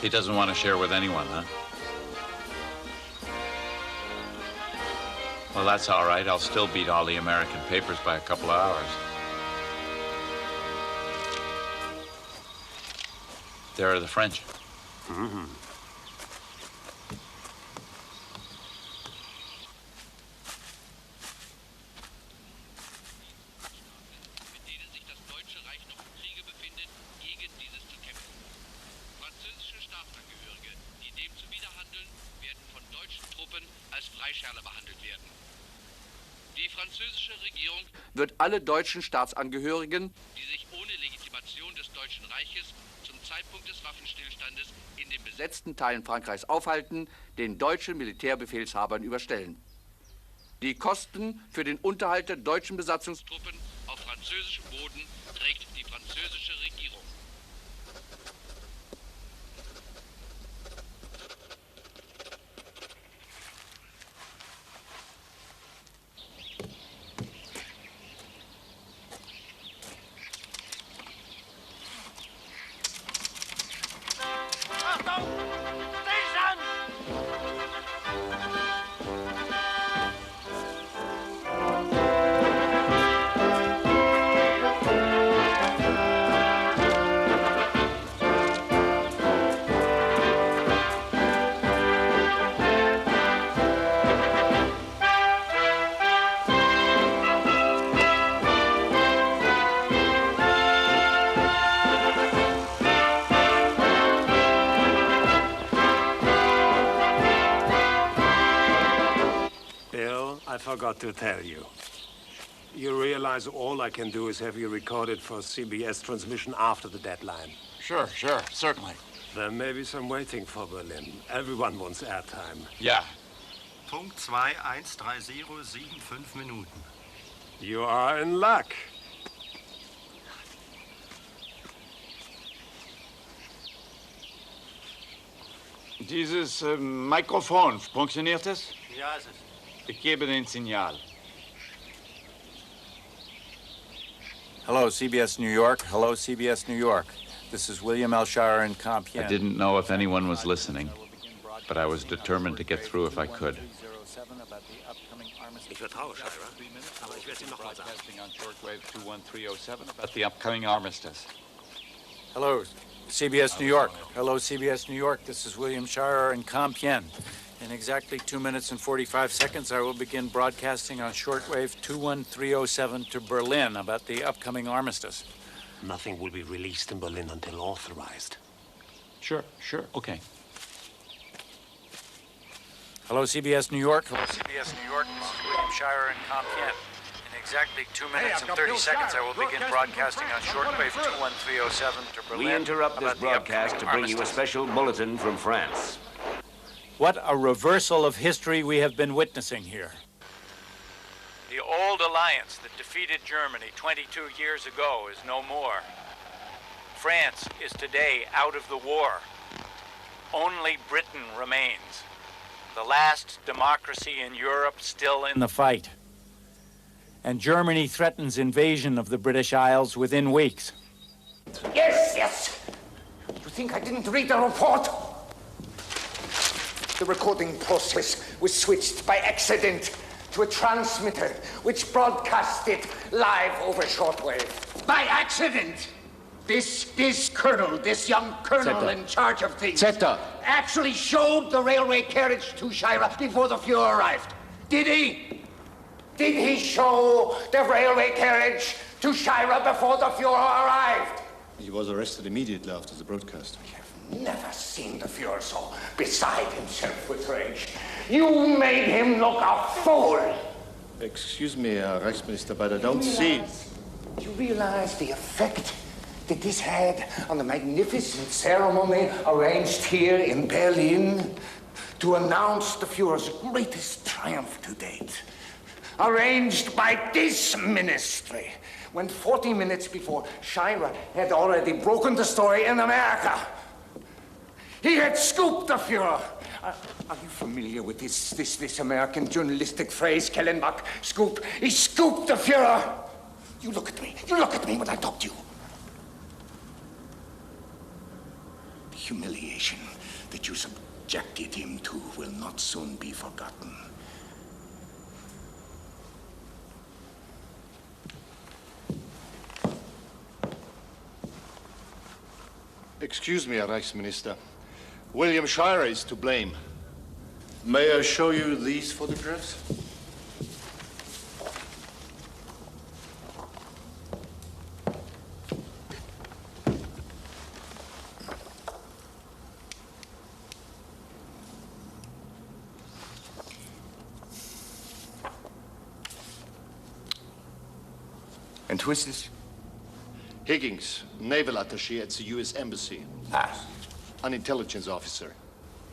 He doesn't want to share with anyone, huh? Well, that's all right. I'll still beat all the American papers by a couple of hours. There are the French. Mm-hmm. Wird alle deutschen Staatsangehörigen, die sich ohne Legitimation des Deutschen Reiches zum Zeitpunkt des Waffenstillstandes in den besetzten Teilen Frankreichs aufhalten, den deutschen Militärbefehlshabern überstellen. Die Kosten für den Unterhalt der deutschen Besatzungstruppen auf französischem Boden trägt die französische Regierung. forgot to tell you. You realize all I can do is have you recorded for CBS transmission after the deadline. Sure, certainly. There may be some waiting for Berlin. Everyone wants airtime. Yeah. Punkt 213075 Minuten. You are in luck. Dieses Mikrofon, funktioniert es? Ja, es ist. Ich gebe den Signal. Hello, CBS New York. Hello, CBS New York. This is William L. Shirer in Compiègne. I didn't know if anyone was listening, but I was determined to get through if I could. Ich vertraue Shirer, aber ich werde Sie noch mal sagen. On shortwave 21307 about the upcoming armistice. Hello, CBS New York. Hello, CBS New York. This is William Shirer in Compiègne. In exactly 2 minutes and 45 seconds, I will begin broadcasting on shortwave 21307 to Berlin about the upcoming armistice. Nothing will be released in Berlin until authorized. Sure, okay. Hello, CBS New York. Hello, CBS New York. This is William Shirer in Compiègne. In exactly 2 minutes and 30 seconds, I will begin broadcasting on shortwave 21307 to Berlin. We interrupt this broadcast to bring you a special bulletin from France. What a reversal of history we have been witnessing here. The old alliance that defeated Germany 22 years ago is no more. France is today out of the war. Only Britain remains. The last democracy in Europe still in the fight. And Germany threatens invasion of the British Isles within weeks. Yes. You think I didn't read the report? The recording process was switched by accident to a transmitter which broadcast it live over shortwave. By accident! This colonel, this young colonel Zeta. in charge of things, Zeta. actually showed the railway carriage to Shirer before the Fuhrer arrived. Did he? Did he show the railway carriage to Shirer before the Fuhrer arrived? He was arrested immediately after the broadcast. Never seen the Fuhrer so beside himself with rage. You made him look a fool. Excuse me, Reichsminister, but I don't see it. Do you realize the effect that this had on the magnificent ceremony arranged here in Berlin to announce the Fuhrer's greatest triumph to date? Arranged by this ministry, when 40 minutes before Shirer had already broken the story in America. He had scooped the Fuhrer. Are you familiar with this American journalistic phrase, Kellenbach? Scoop. He scooped the Fuhrer. You look at me. You look at me when I talk to you. The humiliation that you subjected him to will not soon be forgotten. Excuse me, Reichsminister. William Shirer is to blame. May I show you these photographs? And who is this? Higgins, naval attaché at the U.S. Embassy. An intelligence officer.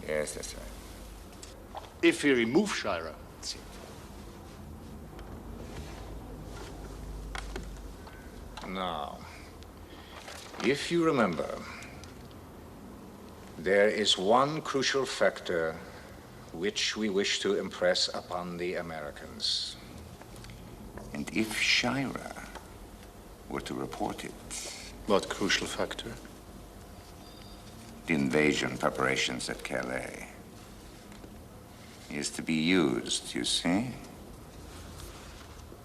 Yes, that's right. If we remove Shirer, Now, if you remember, there is one crucial factor which we wish to impress upon the Americans. And if Shirer were to report it... What crucial factor? The invasion preparations at Keller. He is to be used, you see?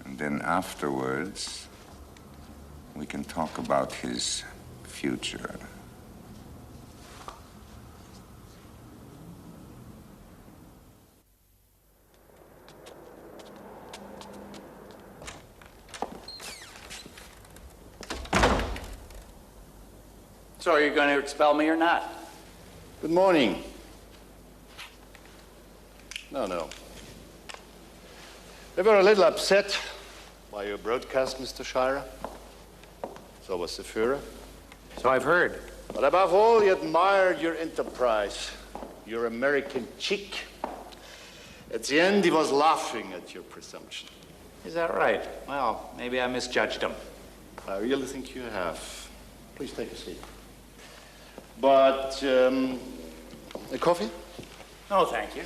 And then afterwards, we can talk about his future. So are you going to expel me or not? Good morning. No. They were a little upset by your broadcast, Mr. Shirer. So was the Führer. So I've heard. But above all, he admired your enterprise, your American cheek. At the end, he was laughing at your presumption. Is that right? Well, maybe I misjudged him. I really think you have. Please take a seat. But, a coffee? No, thank you.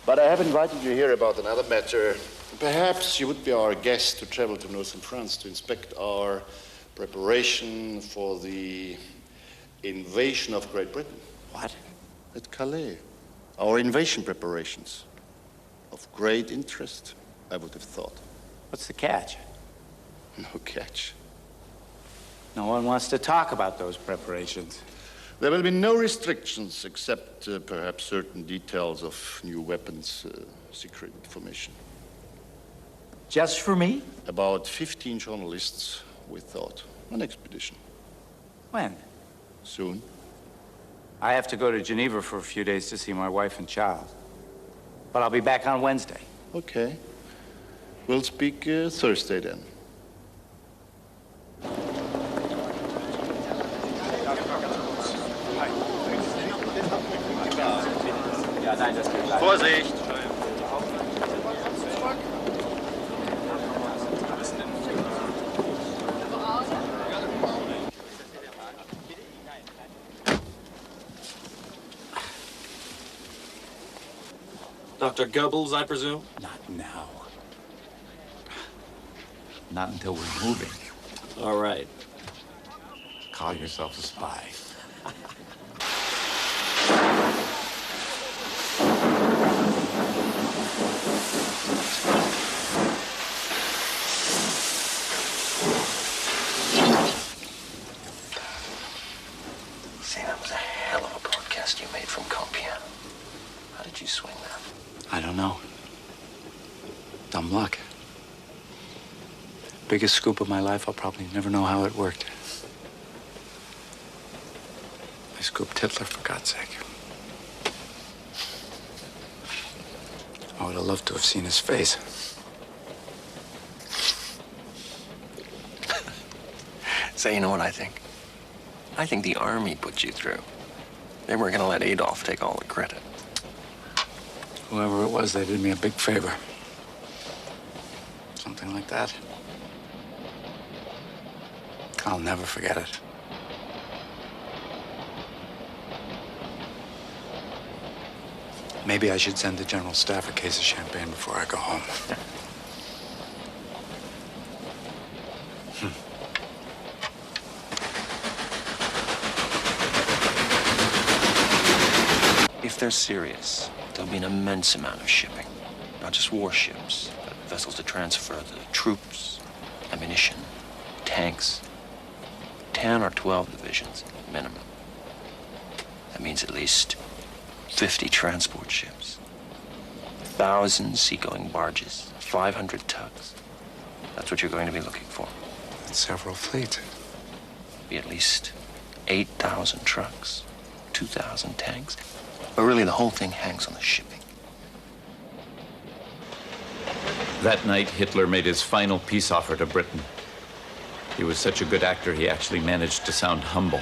But I have invited you here about another matter. Perhaps you would be our guest to travel to northern France to inspect our preparation for the invasion of Great Britain. What? At Calais. Our invasion preparations. Of great interest, I would have thought. What's the catch? No catch. No one wants to talk about those preparations. There will be no restrictions except perhaps certain details of new weapons, secret information. Just for me? About 15 journalists, we thought. An expedition. When? Soon. I have to go to Geneva for a few days to see my wife and child. But I'll be back on Wednesday. Okay. We'll speak Thursday then. Vorsicht! Dr. Goebbels, I presume? Not now. Not until we're moving. All right. Call yourself a spy. Say, that was a hell of a broadcast you made from Compiègne. How did you swing that? I don't know. Dumb luck. Biggest scoop of my life, I'll probably never know how it worked. I scooped Hitler, for God's sake. I would have loved to have seen his face. Say, you know what I think? I think the army put you through. They weren't gonna let Adolf take all the credit. Whoever it was, they did me a big favor. Something like that. I'll never forget it. Maybe I should send the General Staff a case of champagne before I go home. If they're serious, there'll be an immense amount of shipping. Not just warships, but vessels to transfer the troops, ammunition, tanks. 10 or 12 divisions, minimum. That means at least 50 transport ships, 1,000 seagoing barges, 500 tugs. That's what you're going to be looking for. And several fleets. Be at least 8,000 trucks, 2,000 tanks. But really, the whole thing hangs on the shipping. That night, Hitler made his final peace offer to Britain. He was such a good actor, he actually managed to sound humble.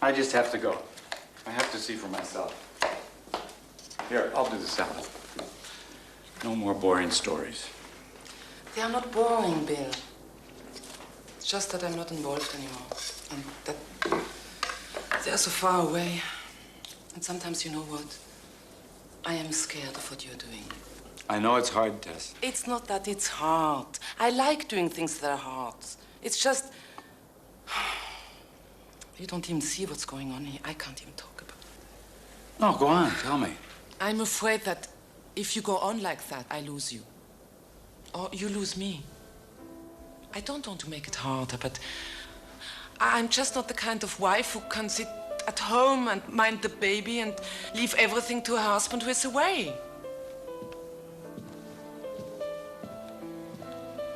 I just have to go. I have to see for myself. Here, I'll do the salad. No more boring stories. They are not boring, Bill. It's just that I'm not involved anymore. And that they're so far away. And sometimes, you know what? I am scared of what you're doing. I know it's hard, Tess. It's not that it's hard. I like doing things that are hard. It's just... You don't even see what's going on here. I can't even talk about it. No, go on, tell me. I'm afraid that if you go on like that, I lose you. Or you lose me. I don't want to make it harder, but I'm just not the kind of wife who can sit at home and mind the baby and leave everything to her husband who is away.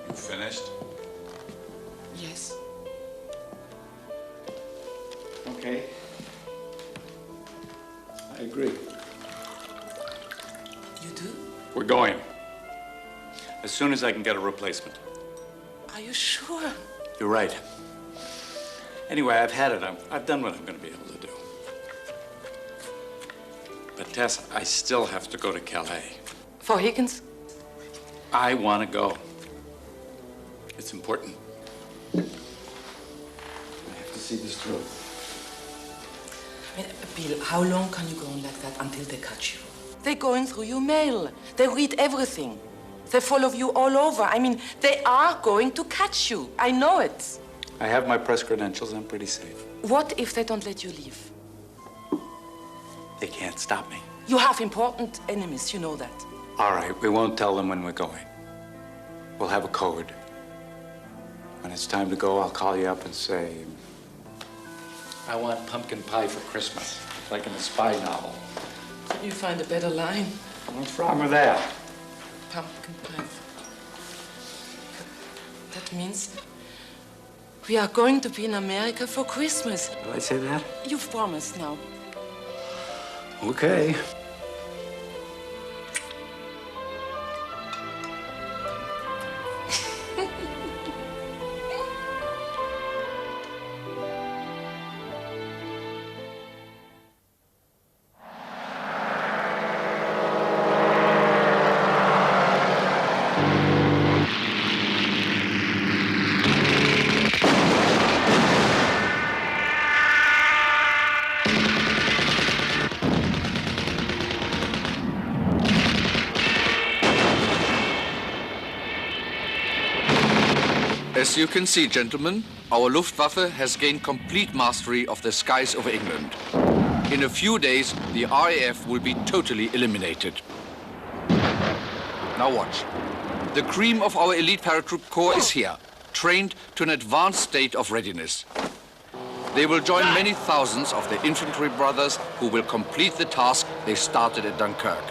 You finished? Yes. Okay. I agree. You do? We're going. As soon as I can get a replacement. Are you sure? You're right. Anyway, I've had it. I've done what I'm going to be able to do. But Tess, I still have to go to Calais. For Higgins? I want to go. It's important. I have to see this through. Bill, how long can you go on like that until they catch you? They're going through your mail. They read everything. They follow you all over. I mean, they are going to catch you. I know it. I have my press credentials. I'm pretty safe. What if they don't let you leave? They can't stop me. You have important enemies, you know that. All right, we won't tell them when we're going. We'll have a code. When it's time to go, I'll call you up and say, I want pumpkin pie for Christmas, like in a spy novel. Can you find a better line? What's wrong with that? Pumpkin pie. That means we are going to be in America for Christmas. Did I say that? You've promised now. Okay. As you can see, gentlemen, our Luftwaffe has gained complete mastery of the skies over England. In a few days, the RAF will be totally eliminated. Now watch. The cream of our elite paratroop corps is here, trained to an advanced state of readiness. They will join many thousands of the infantry brothers who will complete the task they started at Dunkirk.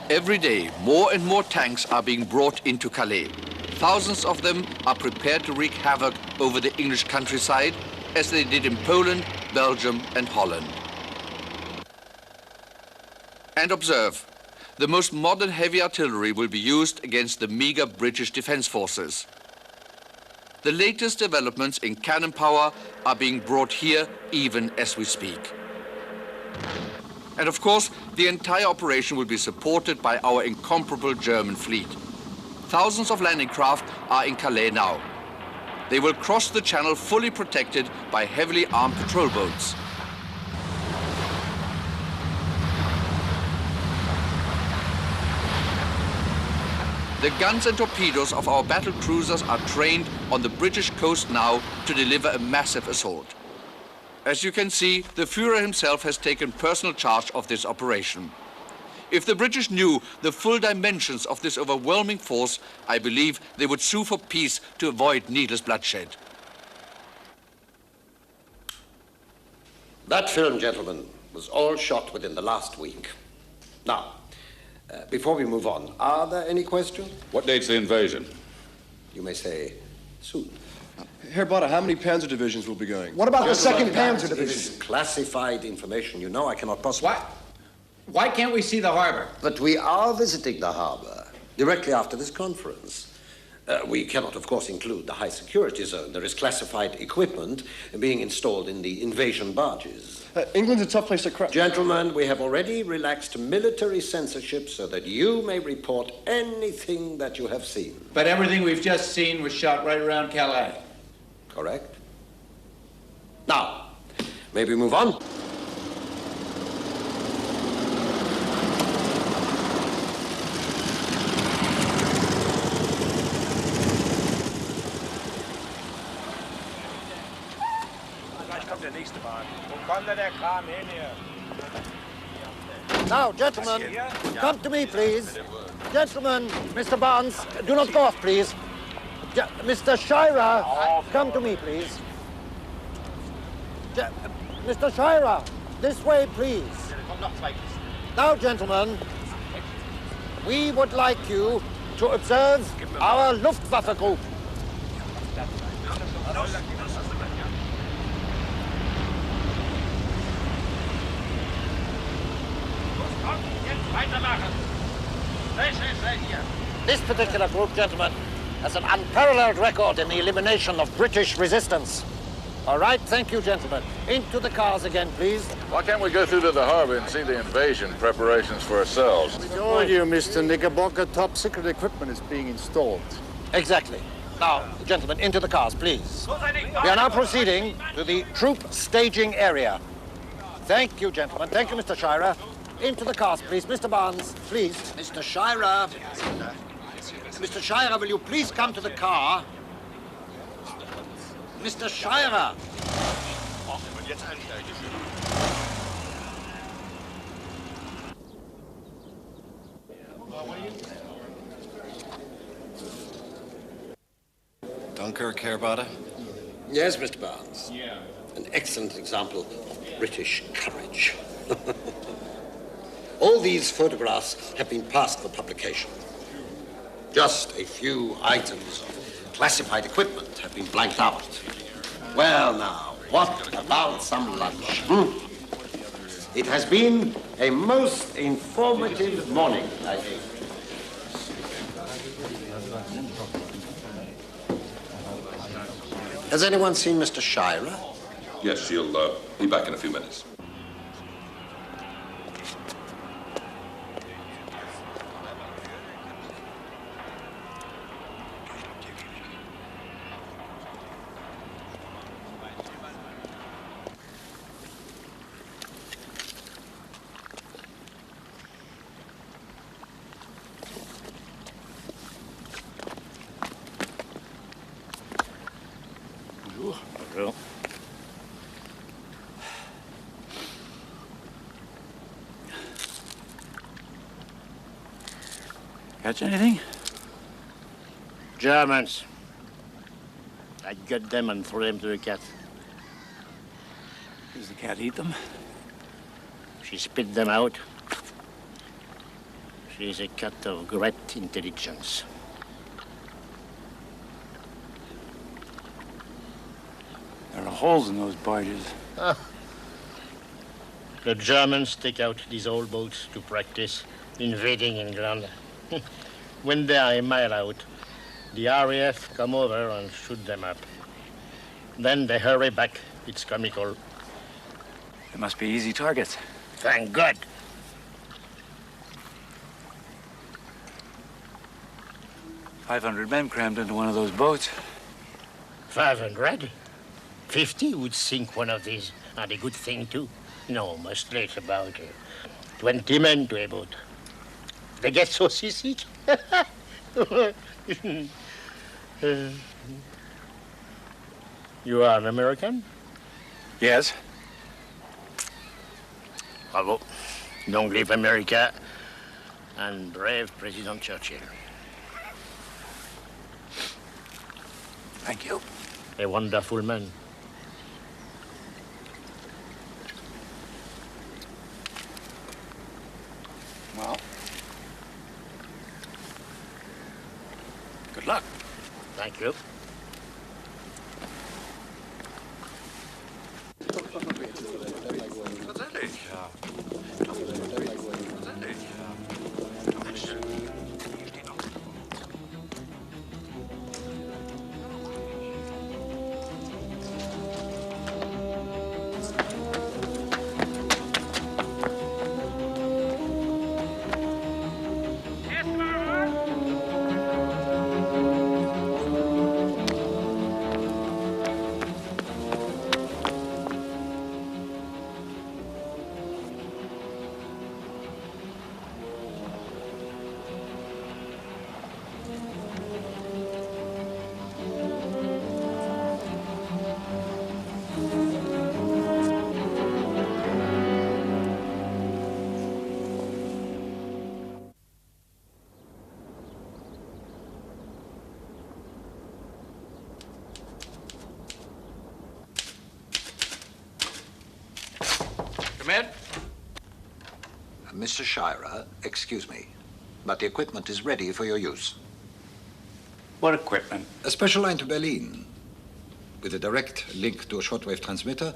Every day, more and more tanks are being brought into Calais. Thousands of them are prepared to wreak havoc over the English countryside, as they did in Poland, Belgium, and Holland. And observe, the most modern heavy artillery will be used against the meager British defense forces. The latest developments in cannon power are being brought here even as we speak. And of course, the entire operation will be supported by our incomparable German fleet. Thousands of landing craft are in Calais now. They will cross the channel fully protected by heavily armed patrol boats. The guns and torpedoes of our battle cruisers are trained on the British coast now to deliver a massive assault. As you can see, the Führer himself has taken personal charge of this operation. If the British knew the full dimensions of this overwhelming force, I believe they would sue for peace to avoid needless bloodshed. That film, gentlemen, was all shot within the last week. Now, before we move on, are there any questions? What date's the invasion? You may say soon. Herr Botta, how many panzer divisions will be going? What about the second Panzer Division? This is classified information. You know I cannot possibly... Why can't we see the harbor? But we are visiting the harbor directly after this conference. We cannot, of course, include the high security zone. There is classified equipment being installed in the invasion barges. England's a tough place to crash. Gentlemen, we have already relaxed military censorship so that you may report anything that you have seen. But everything we've just seen was shot right around Calais. Correct. Now, may we move on? Now, gentlemen, come to me, please. Gentlemen, Mr. Barnes, do not go off, please. Mr. Shirer, come to me, please. Mr. Shirer, this way, please. Now, gentlemen, we would like you to observe our Luftwaffe group. Weitermachen. This particular group, gentlemen, has an unparalleled record in the elimination of British resistance. All right, thank you, gentlemen. Into the cars again, please. Why can't we go through to the harbor and see the invasion preparations for ourselves? We told you, Mr. Knickerbocker, top secret equipment is being installed. Exactly. Now, gentlemen, into the cars, please. We are now proceeding to the troop staging area. Thank you, gentlemen. Thank you, Mr. Shirer. Into the cars, please. Mr. Barnes, please. Mr. Shirer. Mr. Shirer, will you please come to the car? Mr. Shirer. Dunkirk, Herr Bader? Yes, Mr. Barnes. Yeah. An excellent example of British courage. All these photographs have been passed for publication. Just a few items of classified equipment have been blanked out. Well, now, what about some lunch? It has been a most informative morning, I think. Has anyone seen Mr. Shirer? Yes, he'll be back in a few minutes. Bonjour. Catch anything? Germans. I get them and throw them to the cat. Does the cat eat them? She spit them out. She's a cat of great intelligence. There are holes in those barges. The Germans take out these old boats to practice invading England. When they are a mile out, the RAF come over and shoot them up. Then they hurry back. It's comical. They must be easy targets. Thank God. $500 men crammed into one of those boats. 500? 50 would sink one of these. And a good thing, too. No, mostly it's about 20 men to a boat. They get so seasick. You are an American? Yes. Bravo. Long live America and brave President Churchill. Thank you. A wonderful man. Well, good luck. Thank you. Come in. Mr. Shirer, excuse me, but the equipment is ready for your use. What equipment? A special line to Berlin, with a direct link to a shortwave transmitter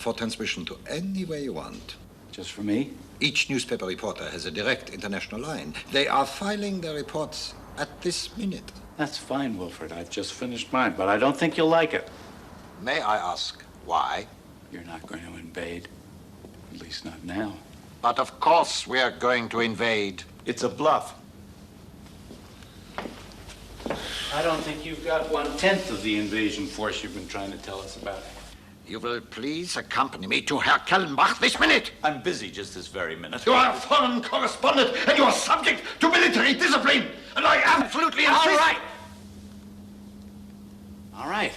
for transmission to anywhere you want. Just for me? Each newspaper reporter has a direct international line. They are filing their reports at this minute. That's fine, Wilfred. I've just finished mine, but I don't think you'll like it. May I ask why? You're not going to invade. At least not now. But of course we are going to invade. It's a bluff. I don't think you've got 1/10 of the invasion force you've been trying to tell us about. You will please accompany me to Herr Kellenbach this minute. I'm busy just this very minute. You are a foreign correspondent and you are subject to military discipline. And I absolutely insist. All right. All right.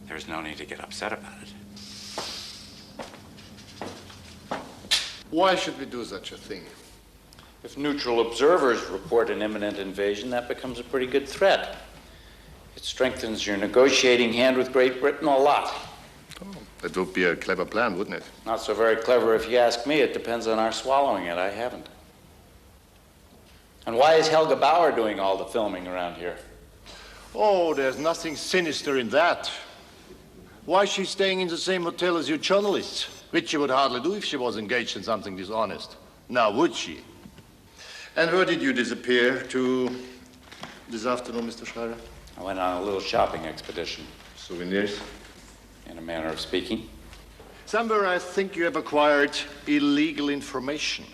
There's no need to get upset about it. Why should we do such a thing? If neutral observers report an imminent invasion, that becomes a pretty good threat. It strengthens your negotiating hand with Great Britain a lot. Oh, that would be a clever plan, wouldn't it? Not so very clever if you ask me. It depends on our swallowing it. I haven't. And why is Helga Bauer doing all the filming around here? Oh, there's nothing sinister in that. Why is she staying in the same hotel as you journalists? Which she would hardly do if she was engaged in something dishonest. Now, would she? And where did you disappear to this afternoon, Mr. Shirer? I went on a little shopping expedition. Souvenirs? In a manner of speaking. Somewhere I think you have acquired illegal information.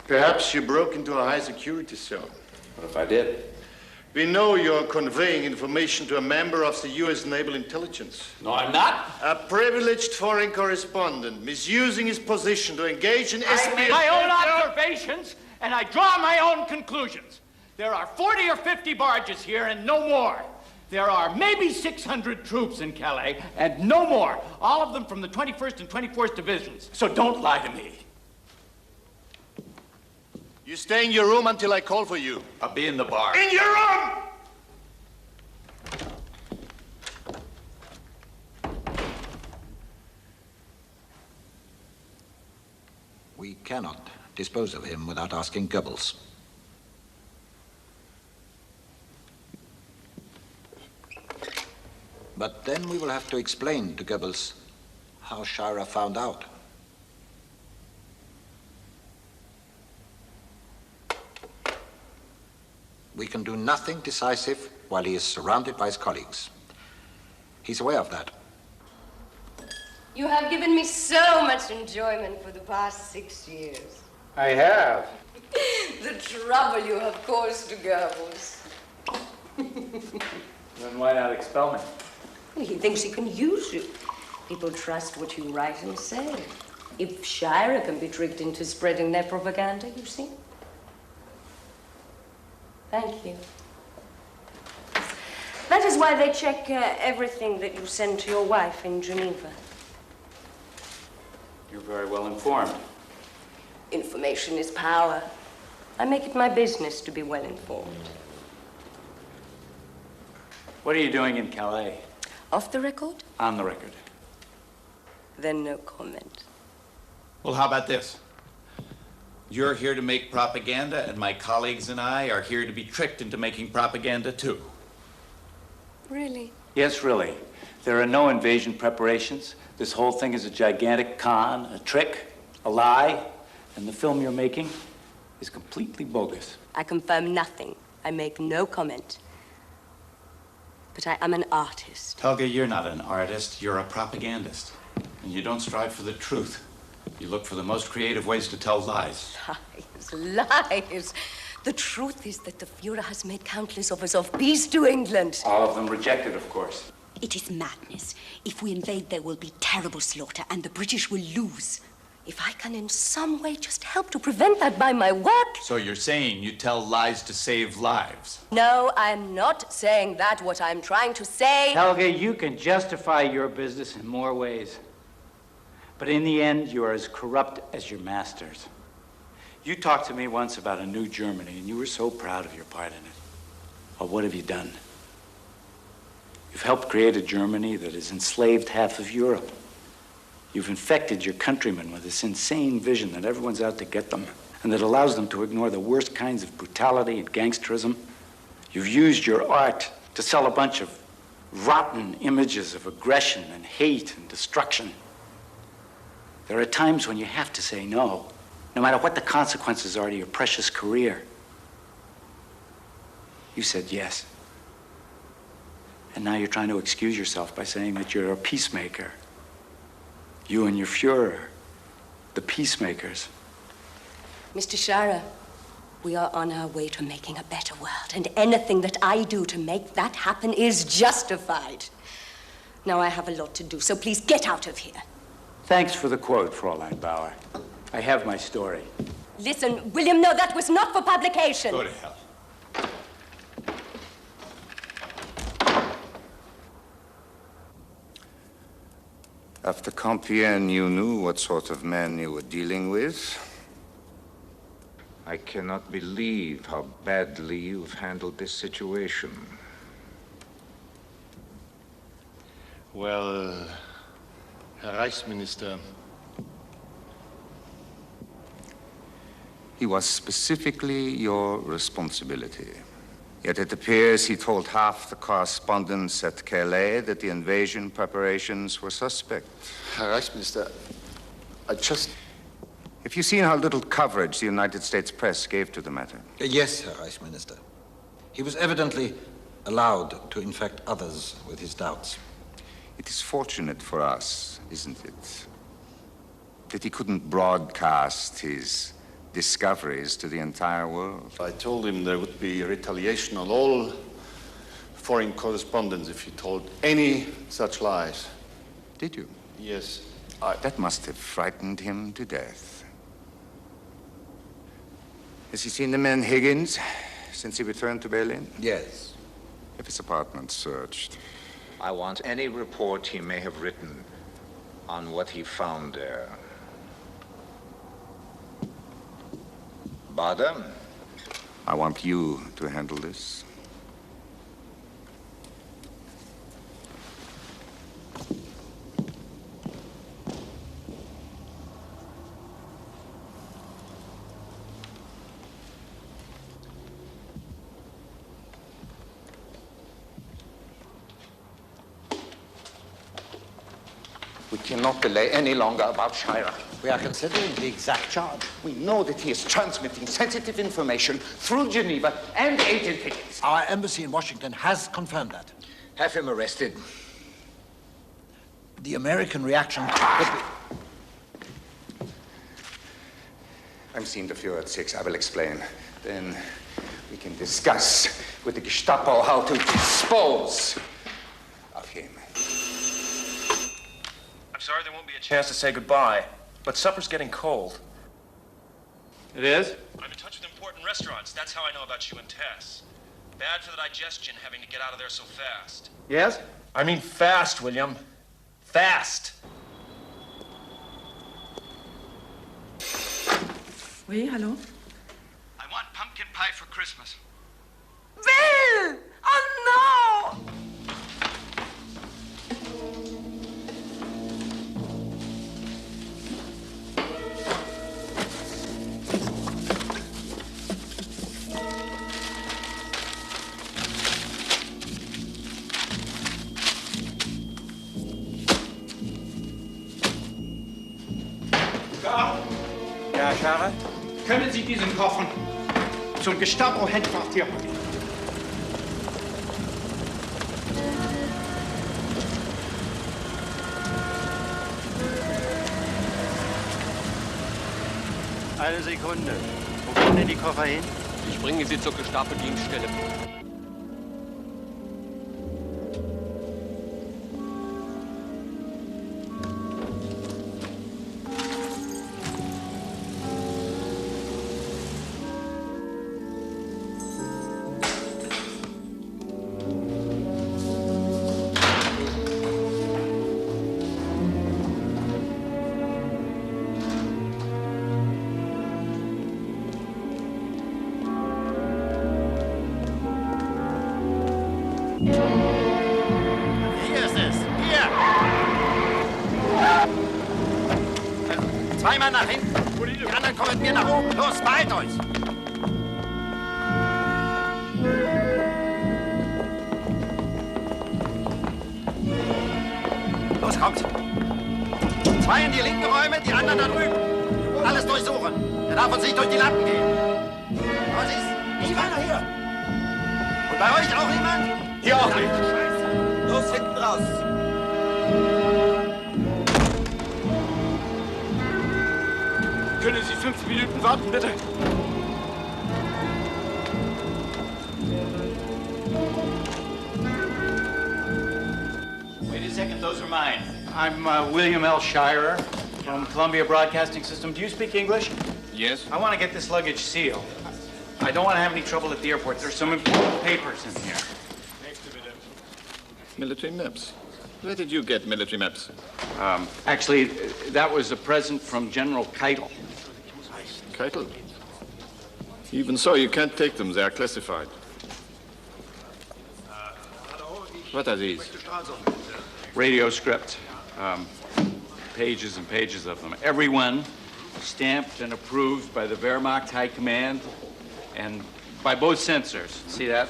Perhaps you broke into a high-security zone. What if I did? We know you're conveying information to a member of the U.S. Naval Intelligence. No, I'm not. A privileged foreign correspondent misusing his position to engage in I make my own observations, and I draw my own conclusions. There are 40 or 50 barges here, and no more. There are maybe 600 troops in Calais, and no more. All of them from the 21st and 24th Divisions. So don't lie to me. You stay in your room until I call for you. I'll be in the bar. In your room! We cannot dispose of him without asking Goebbels. But then we will have to explain to Goebbels how Shirer found out. We can do nothing decisive while he is surrounded by his colleagues. He's aware of that. You have given me so much enjoyment for the past 6 years. I have. The trouble you have caused to Goebbels. Then why not expel me? He thinks he can use you. People trust what you write and say. If Shirer can be tricked into spreading their propaganda, you see. Thank you. That is why they check everything that you send to your wife in Geneva. You're very well informed. Information is power. I make it my business to be well informed. What are you doing in Calais? Off the record? On the record. Then no comment. Well, how about this? You're here to make propaganda, and my colleagues and I are here to be tricked into making propaganda, too. Really? Yes, really. There are no invasion preparations. This whole thing is a gigantic con, a trick, a lie, and the film you're making is completely bogus. I confirm nothing. I make no comment. But I am an artist. Helga, you're not an artist. You're a propagandist. And you don't strive for the truth. You look for the most creative ways to tell lies. Lies. The truth is that the Fuhrer has made countless offers of peace to England. All of them rejected, of course. It is madness. If we invade, there will be terrible slaughter, and the British will lose. If I can in some way just help to prevent that by my work. So you're saying you tell lies to save lives? No, I'm not saying that. What I'm trying to say... Helga, you can justify your business in more ways. But in the end, you are as corrupt as your masters. You talked to me once about a new Germany, and you were so proud of your part in it. Well, what have you done? You've helped create a Germany that has enslaved half of Europe. You've infected your countrymen with this insane vision that everyone's out to get them, and that allows them to ignore the worst kinds of brutality and gangsterism. You've used your art to sell a bunch of rotten images of aggression and hate and destruction. There are times when you have to say no, no matter what the consequences are to your precious career. You said yes. And now you're trying to excuse yourself by saying that you're a peacemaker. You and your Führer, the peacemakers. Mr. Shirer, we are on our way to making a better world, and anything that I do to make that happen is justified. Now I have a lot to do, so please get out of here. Thanks for the quote, Fräulein Bauer. I have my story. Listen, William, no, that was not for publication. Go to hell. After Compiègne, you knew what sort of man you were dealing with. I cannot believe how badly you've handled this situation. Well, Herr Reichsminister. He was specifically your responsibility. Yet it appears he told half the correspondents at Keller that the invasion preparations were suspect. Herr Reichsminister, I just... Have you seen how little coverage the United States press gave to the matter? Yes, Herr Reichsminister. He was evidently allowed to infect others with his doubts. It is fortunate for us, isn't it, that he couldn't broadcast his discoveries to the entire world. I told him there would be retaliation on all foreign correspondents if he told any such lies. Did you? Yes. That must have frightened him to death. Has he seen the man Higgins since he returned to Berlin? Yes. Have his apartment searched. I want any report he may have written on what he found there. Bader, I want you to handle this. We cannot delay any longer about Shirer. We are considering the exact charge. We know that he is transmitting sensitive information through Geneva and Agent Higgins. Our embassy in Washington has confirmed that. Have him arrested. The American reaction would be... I'm seeing the Führer at 6. I will explain. Then we can discuss with the Gestapo how to dispose of him. I'm sorry there won't be a chance to say goodbye, but supper's getting cold. It is? I'm in touch with important restaurants. That's how I know about you and Tess. Bad for the digestion having to get out of there so fast. Yes? I mean fast, William. Fast. Oui, hello? I want pumpkin pie for Christmas. Will! Oh, no! Ja, Shirer? Können Sie diesen Koffer zum Gestapo-Headquartier bringen? Eine Sekunde. Wo kommen denn die Koffer hin? Ich bringe sie zur Gestapo-Dienststelle. Hier ist es. Hier. Zweimal nach hinten. Die anderen kommen mit mir nach oben. Los, beeilt euch. Los, kommt! 2 in die linken Räume, die anderen da drüben. Alles durchsuchen. Er darf uns nicht durch die Latten gehen. Was ist? Nicht keiner hier. Und bei euch auch niemand? Hier auch nicht. Los, hinten raus. Können Sie 5 Minuten warten, bitte? Wait a second, those are mine. I'm William L. Shirer from Columbia Broadcasting System. Do you speak English? Yes. I want to get this luggage sealed. I don't want to have any trouble at the airport. There's some important papers in here. Military maps. Where did you get military maps? Actually, that was a present from General Keitel. Keitel? Even so, you can't take them. They are classified. What are these? Radio script. Pages and pages of them. Every one stamped and approved by the Wehrmacht High Command and by both censors. See that?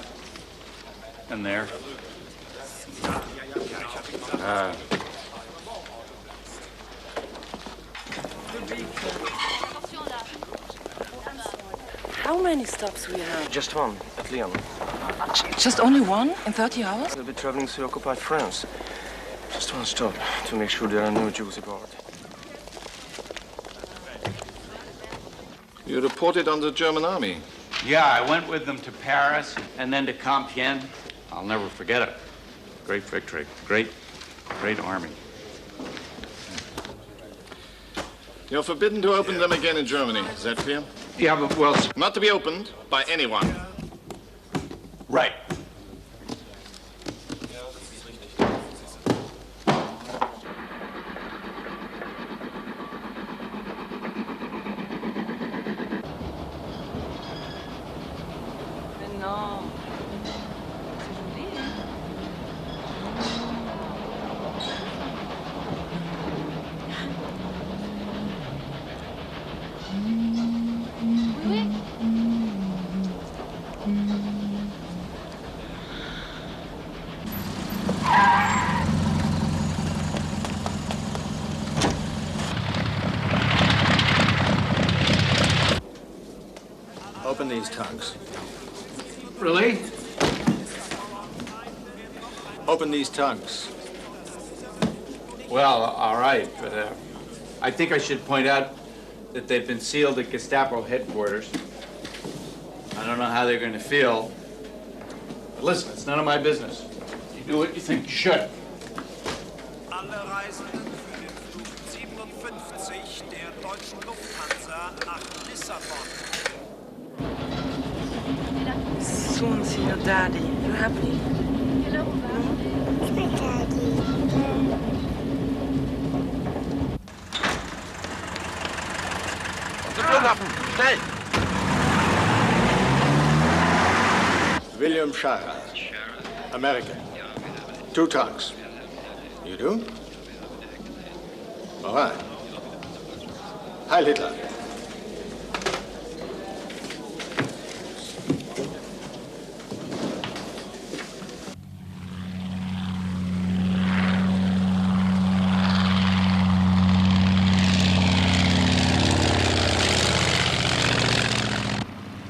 And there. How many stops we have? Just one, at Lyon. Just only one in 30 hours? We'll be traveling through occupied France. Just one stop to make sure there are no Jews aboard. You reported on the German army. Yeah, I went with them to Paris and then to Compiègne. I'll never forget it. Great victory. Great army. You're forbidden to open them again in Germany. Is that clear? Yeah, but, well... Not to be opened by anyone. Right. No. Open these tongues. Really? Open these tongues. Well, all right, but I think I should point out that they've been sealed at Gestapo headquarters. I don't know how they're going to feel. But listen, it's none of my business. You do what you think you should. Alle Reisenden für den Flug 57 der deutschen Lufthansa nach Lissabon. Soon see your daddy. You happy? Hello, It's my daddy. Zum Flughafen, schnell! William Shirer, American. 2 tongues. You do? All right. Heil Hitler.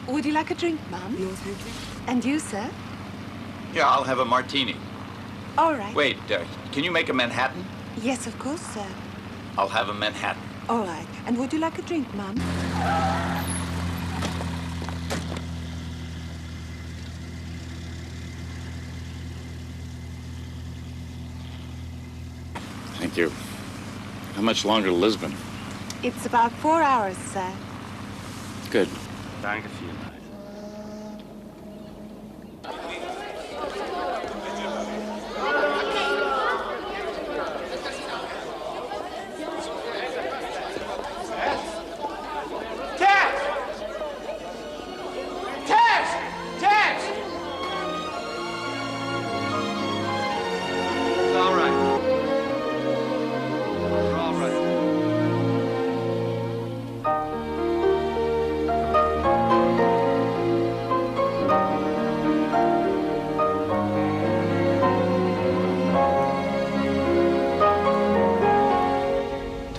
Would you like a drink, Mum? No, thank you. And you, sir? Yeah, I'll have a martini. All right. Wait, can you make a Manhattan? Yes, of course, sir. I'll have a Manhattan. All right. And would you like a drink, Mum? Thank you. How much longer to Lisbon? It's about 4 hours, sir. Good. Danke vielmals.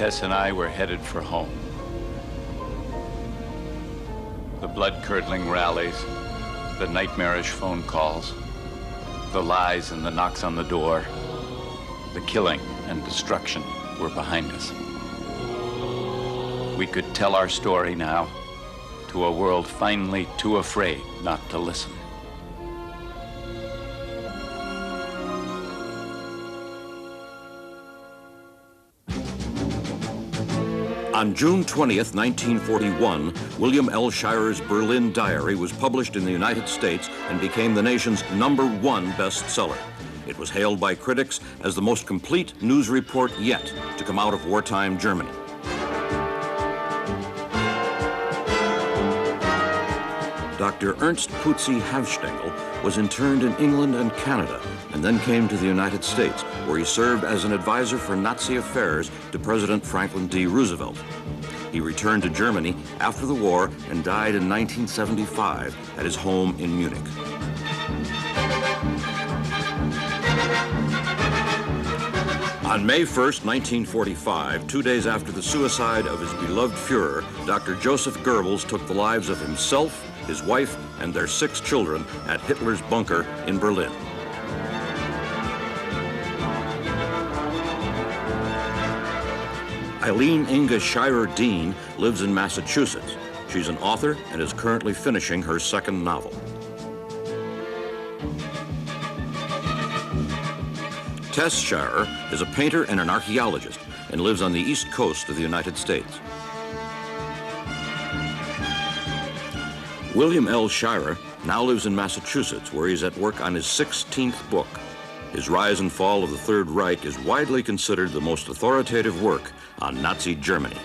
Tess and I were headed for home. The blood-curdling rallies, the nightmarish phone calls, the lies and the knocks on the door, the killing and destruction were behind us. We could tell our story now to a world finally too afraid not to listen. On June 20th, 1941, William L. Shirer's Berlin Diary was published in the United States and became the nation's #1 bestseller. It was hailed by critics as the most complete news report yet to come out of wartime Germany. Dr. Ernst Putzi Havstengel was interned in England and Canada and then came to the United States, where he served as an advisor for Nazi affairs to President Franklin D. Roosevelt. He returned to Germany after the war and died in 1975 at his home in Munich. On May 1st, 1945, 2 days after the suicide of his beloved Führer, Dr. Joseph Goebbels took the lives of himself, his wife, and their 6 children at Hitler's bunker in Berlin. Eileen Inga Shirer-Dean lives in Massachusetts. She's an author and is currently finishing her 2nd novel. Tess Shirer is a painter and an archaeologist and lives on the East Coast of the United States. William L. Shirer now lives in Massachusetts, where he's at work on his 16th book. His Rise and Fall of the Third Reich is widely considered the most authoritative work on Nazi Germany.